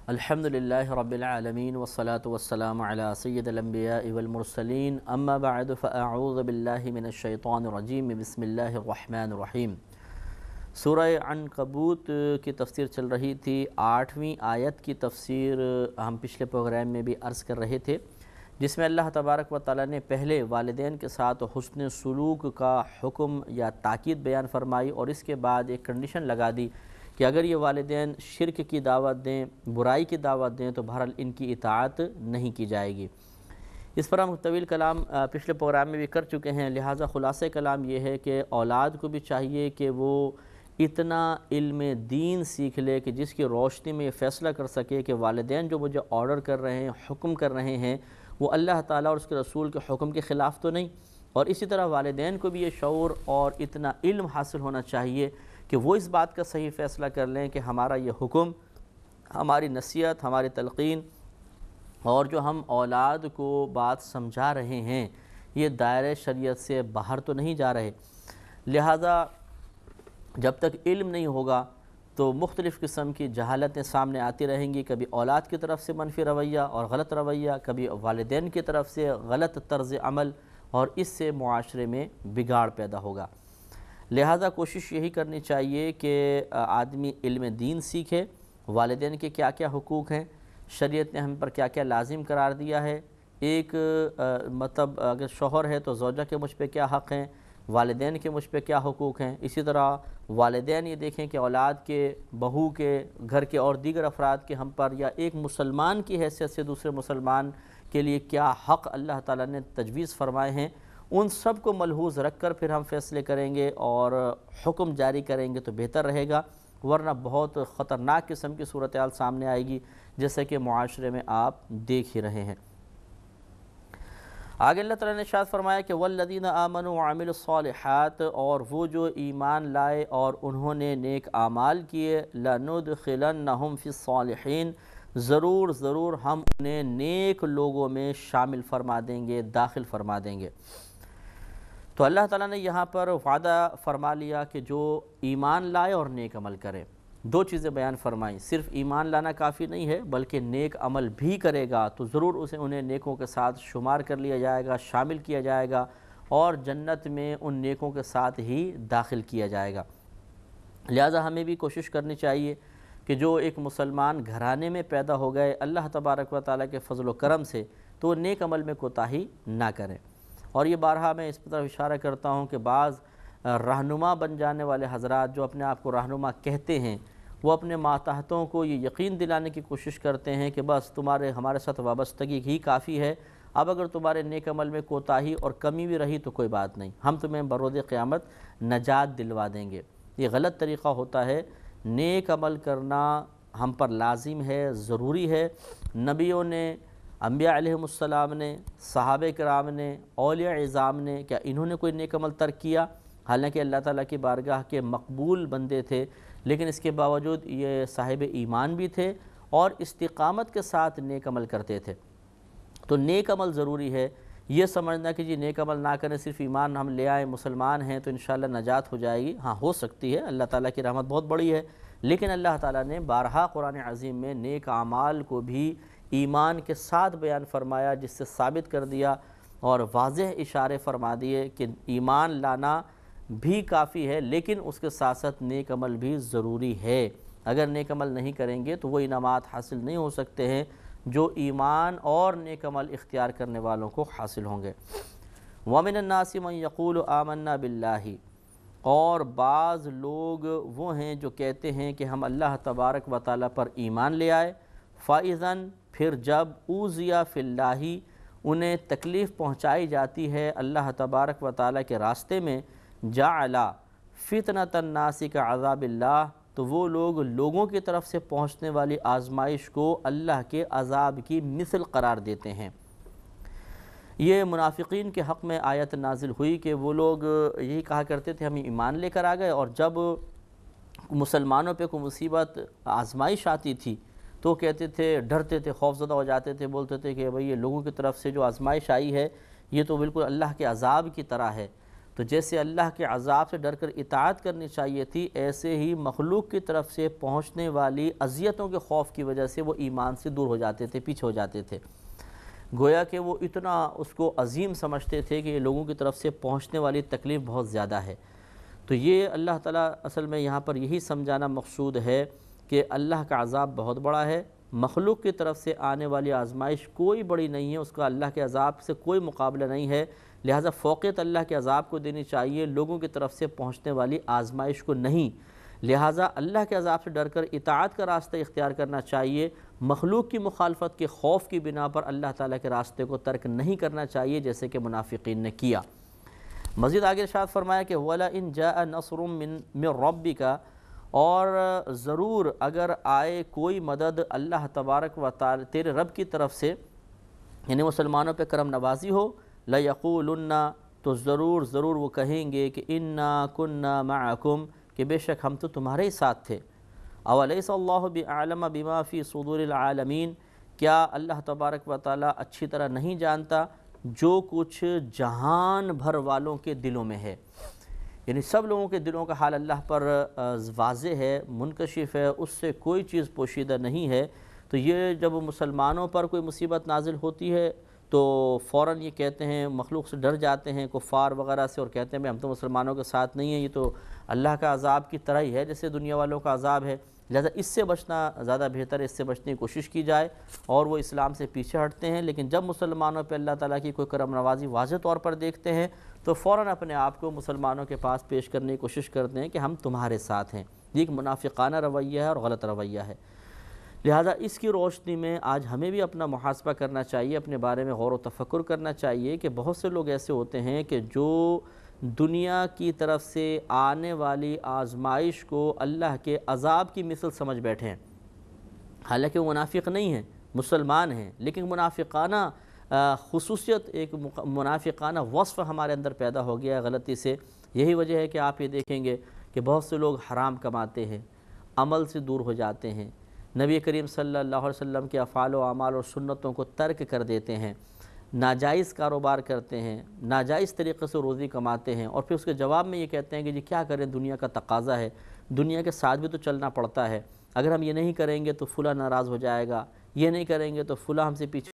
الحمدللہ رب العالمین والصلاة والسلام علی سید الانبیاء والمرسلین اما بعد فاعوذ باللہ من الشیطان الرجیم بسم اللہ الرحمن الرحیم۔ سورہ عنکبوت کی تفسیر چل رہی تھی۔ 8ویں آیت کی تفسیر ہم پچھلے پروگرام میں بھی عرض کر رہے تھے، جس میں اللہ تبارک و تعالیٰ نے پہلے والدین کے ساتھ حسن سلوک کا حکم یا تاکید بیان فرمائی، اور اس کے بعد ایک کنڈیشن لگا دی کہ اگر یہ والدین شرک کی دعوت دیں، برائی کی دعوت دیں، تو بہرحال ان کی اطاعت نہیں کی جائے گی۔ اس پر ہم طویل کلام پچھلے پروگرام میں بھی کر چکے ہیں، لہٰذا خلاصہ کلام یہ ہے کہ اولاد کو بھی چاہیے کہ وہ اتنا علم دین سیکھ لے کہ جس کی روشنی میں یہ فیصلہ کر سکے کہ والدین جو مجھے آرڈر کر رہے ہیں، حکم کر رہے ہیں، وہ اللہ تعالیٰ اور اس کے رسول کے حکم کے خلاف تو نہیں۔ اور اسی طرح والدین کو بھی یہ شعور اور اتنا علم حاصل ہونا چاہیے کہ وہ اس بات کا صحیح فیصلہ کر لیں کہ ہمارا یہ حکم، ہماری نصیحت، ہماری تلقین اور جو ہم اولاد کو بات سمجھا رہے ہیں، یہ دائرہ شریعت سے باہر تو نہیں جا رہے۔ لہٰذا جب تک علم نہیں ہوگا تو مختلف قسم کی جہالتیں سامنے آتی رہیں گی، کبھی اولاد کی طرف سے منفی رویہ اور غلط رویہ، کبھی والدین کی طرف سے غلط طرز عمل، اور اس سے معاشرے میں بگاڑ پیدا ہوگا۔ لہٰذا کوشش یہی کرنی چاہیے کہ آدمی علم دین سیکھے، والدین کے کیا کیا حقوق ہیں، شریعت نے ہم پر کیا کیا لازم قرار دیا ہے، ایک مطلب اگر شوہر ہے تو زوجہ کے مجھ پہ کیا حق ہیں، والدین کے مجھ پہ کیا حقوق ہیں۔ اسی طرح والدین یہ دیکھیں کہ اولاد کے، بہو کے، گھر کے اور دیگر افراد کے ہم پر، یا ایک مسلمان کی حیثیت سے دوسرے مسلمان کے لیے کیا حق اللہ تعالیٰ نے تجویز فرمائے ہیں، ان سب کو ملحوظ رکھ کر پھر ہم فیصلے کریں گے اور حکم جاری کریں گے تو بہتر رہے گا، ورنہ بہت خطرناک قسم کی صورتحال سامنے آئے گی، جیسے کہ معاشرے میں آپ دیکھ ہی رہے ہیں۔ آگے اللہ تعالیٰ نے ارشاد فرمایا کہ والذین آمنوا وعملوا الصالحات، اور وہ جو ایمان لائے اور انہوں نے نیک اعمال کیے، لندخلنہم فی الصالحین، ضرور ہم انہیں نیک لوگوں میں شامل فرما دیں گے، داخل فرما دیں گے۔ تو اللہ تعالیٰ نے یہاں پر وعدہ فرما لیا کہ جو ایمان لائے اور نیک عمل کرے، دو چیزیں بیان فرمائیں۔ صرف ایمان لانا کافی نہیں ہے، بلکہ نیک عمل بھی کرے گا تو ضرور انہیں نیکوں کے ساتھ شمار کر لیا جائے گا، شامل کیا جائے گا، اور جنت میں ان نیکوں کے ساتھ ہی داخل کیا جائے گا۔ لہٰذا ہمیں بھی کوشش کرنی چاہیے کہ جو ایک مسلمان گھرانے میں پیدا ہو گئے اللہ تبارک و تعالیٰ کے فضل و کرم سے، تو وہ نیک عمل میں کوتاہی نہ کریں۔ اور یہ بارہا میں اس طرف اشارہ کرتا ہوں کہ بعض رہنما بن جانے والے حضرات جو اپنے آپ کو رہنما کہتے ہیں، وہ اپنے ماتحتوں کو یہ یقین دلانے کی کوشش کرتے ہیں کہ بس ہمارے ساتھ وابستگی ہی کافی ہے، اب اگر تمہارے نیک عمل میں کوتاہی اور کمی بھی رہی تو کوئی بات نہیں، ہم تمہیں بروز قیامت نجات دلوا دیں گے۔ یہ غلط طریقہ ہوتا ہے۔ نیک عمل کرنا ہم پر لازم ہے، ضروری ہے۔ نبیوں نے، انبیاء علیہم السلام نے، صحابہ کرام نے، اولیاء عظام نے، کیا انہوں نے کوئی نیک عمل ترک کیا؟ حالانکہ اللہ تعالیٰ کی بارگاہ کے مقبول بندے تھے، لیکن اس کے باوجود یہ صاحب ایمان بھی تھے اور استقامت کے ساتھ نیک عمل کرتے تھے۔ تو نیک عمل ضروری ہے۔ یہ سمجھنا کہ جی نیک عمل نہ کریں، صرف ایمان ہم لے آئیں، مسلمان ہیں تو انشاءاللہ نجات ہو جائے گی، ہاں ہو سکتی ہے، اللہ تعالیٰ کی رحمت بہت بڑی ہے، لیکن اللہ تعالیٰ نے بارہا قرآن عظیم میں نیک اعمال کو بھی ایمان کے ساتھ بیان فرمایا، جس سے ثابت کر دیا اور واضح اشارے فرما دیے کہ ایمان لانا بھی کافی ہے، لیکن اس کے ساتھ ساتھ نیک عمل بھی ضروری ہے۔ اگر نیک عمل نہیں کریں گے تو وہ انعامات حاصل نہیں ہو سکتے ہیں جو ایمان اور نیک عمل اختیار کرنے والوں کو حاصل ہوں گے۔ وَمِنَ النَّاسِ مَن يَقُولُ آمَنَّا بِاللَّهِ، اور بعض لوگ وہ ہیں جو کہتے ہیں کہ ہم اللہ تبارک و تعالیٰ پر ایمان لے آئے، فَإِذًا، پھر جب اوذِیَ فِی اللَّہِ، انہیں تکلیف پہنچائی جاتی ہے اللہ تبارک و تعالیٰ کے راستے میں، جَعَلَ فِتْنَةَ النَّاسِ كَعَذَابِ اللَّهِ، تو وہ لوگ لوگوں کی طرف سے پہنچنے والی آزمائش کو اللہ کے عذاب کی مثل قرار دیتے ہیں۔ یہ منافقین کے حق میں آیت نازل ہوئی کہ وہ لوگ یہی کہا کرتے تھے ہم ایمان لے کر آ گئے، اور جب مسلمانوں پہ کوئی مصیبت آزمائش آتی تھی تو کہتے تھے، ڈرتے تھے، خوفزدہ ہو جاتے تھے، بولتے تھے کہ بھئی یہ لوگوں کی طرف سے جو آزمائش آئی ہے یہ تو بالکل اللہ کے عذاب کی طرح ہے۔ تو جیسے اللہ کے عذاب سے ڈر کر اطاعت کرنی چاہیے تھی، ایسے ہی مخلوق کی طرف سے پہنچنے والی اذیتوں کے خوف کی وجہ سے وہ ایمان سے دور ہو جاتے تھے، پیچھے ہو جاتے تھے۔ گویا کہ وہ اتنا اس کو عظیم سمجھتے تھے کہ یہ لوگوں کی طرف سے پہنچنے والی تکلیف بہت زیادہ ہے۔ تو یہ اللہ تعالیٰ اصل میں یہاں پر یہی سمجھانا مقصود ہے کہ اللہ کا عذاب بہت بڑا ہے، مخلوق کی طرف سے آنے والی آزمائش کوئی بڑی نہیں ہے، اس کا اللہ کے عذاب سے کوئی مقابلہ نہیں ہے، لہٰذا فوقیت اللہ کے عذاب کو دینی چاہیے، لوگوں کی طرف سے پہنچنے والی آزمائش کو نہیں۔ لہٰذا اللہ کے عذاب سے ڈر کر اطاعت کا راستہ اختیار کرنا چاہیے، مخلوق کی مخالفت کے خوف کی بنا پر اللہ تعالیٰ کے راستے کو ترک نہیں کرنا چاہیے، جیسے کہ منافقین نے کیا۔ مزید آگے ارشاد فرمایا کہ وَلَئِن جَاءَ نَصْرٌ مِّن رَبِّكَ، اور ضرور اگر آئے کوئی مدد اللہ تبارک و تعالی تیرے رب کی طرف سے، یعنی مسلمانوں پہ کرم نوازی ہو، لَيَقُولُنَّ، تو ضرور وہ کہیں گے کہ اِنَّا كُنَّا مَعَكُمْ، کہ بے شک ہم تو تمہارے ہی ساتھ تھے۔ أَوَلَيْسَ اللَّهُ بِأَعْلَمَ بِمَا فِي صُدُورِ الْعَالَمِينَ، کیا اللہ تبارک و تعالی اچھی طرح نہیں جانتا جو کچھ جہان بھر والوں کے دلوں میں ہے؟ یعنی سب لوگوں کے دلوں کا حال اللہ پر واضح ہے، منکشف ہے، اس سے کوئی چیز پوشیدہ نہیں ہے۔ تو یہ جب مسلمانوں پر کوئی مصیبت نازل ہوتی ہے تو فوراً یہ کہتے ہیں، مخلوق سے ڈر جاتے ہیں کفار وغیرہ سے، اور کہتے ہیں بھئی ہم تو مسلمانوں کے ساتھ نہیں ہیں، یہ تو اللہ کا عذاب کی طرح ہی ہے جیسے دنیا والوں کا عذاب ہے، لہذا اس سے بچنا زیادہ بہتر ہے، اس سے بچنے کی کوشش کی جائے، اور وہ اسلام سے پیچھے ہٹتے ہیں۔ لیکن جب مسلمانوں پہ اللہ تعالیٰ کی کوئی کرم نوازی واضح طور پر دیکھتے ہیں تو فوراً اپنے آپ کو مسلمانوں کے پاس پیش کرنے کی کوشش کرتے ہیں کہ ہم تمہارے ساتھ ہیں۔ یہ ایک منافقانہ رویہ ہے اور غلط رویہ ہے۔ لہذا اس کی روشنی میں آج ہمیں بھی اپنا محاسبہ کرنا چاہیے، اپنے بارے میں غور و تفکر کرنا چاہیے کہ بہت سے لوگ ایسے ہوتے ہیں کہ جو دنیا کی طرف سے آنے والی آزمائش کو اللہ کے عذاب کی مثل سمجھ بیٹھے ہیں، حالانکہ وہ منافق نہیں ہیں، مسلمان ہیں، لیکن منافقانہ خصوصیت، ایک منافقانہ وصف ہمارے اندر پیدا ہو گیا ہے غلطی سے۔ یہی وجہ ہے کہ آپ یہ دیکھیں گے کہ بہت سے لوگ حرام کماتے ہیں، عمل سے دور ہو جاتے ہیں، نبی کریم صلی اللہ علیہ وسلم کے افعال و اعمال اور سنتوں کو ترک کر دیتے ہیں، ناجائز کاروبار کرتے ہیں، ناجائز طریقے سے روزی کماتے ہیں، اور پھر اس کے جواب میں یہ کہتے ہیں کہ جی کیا کریں، دنیا کا تقاضا ہے، دنیا کے ساتھ بھی تو چلنا پڑتا ہے، اگر ہم یہ نہیں کریں گے تو فلاں ناراض ہو جائے گا، یہ نہیں کریں گے تو فلاں ہم سے پیچھے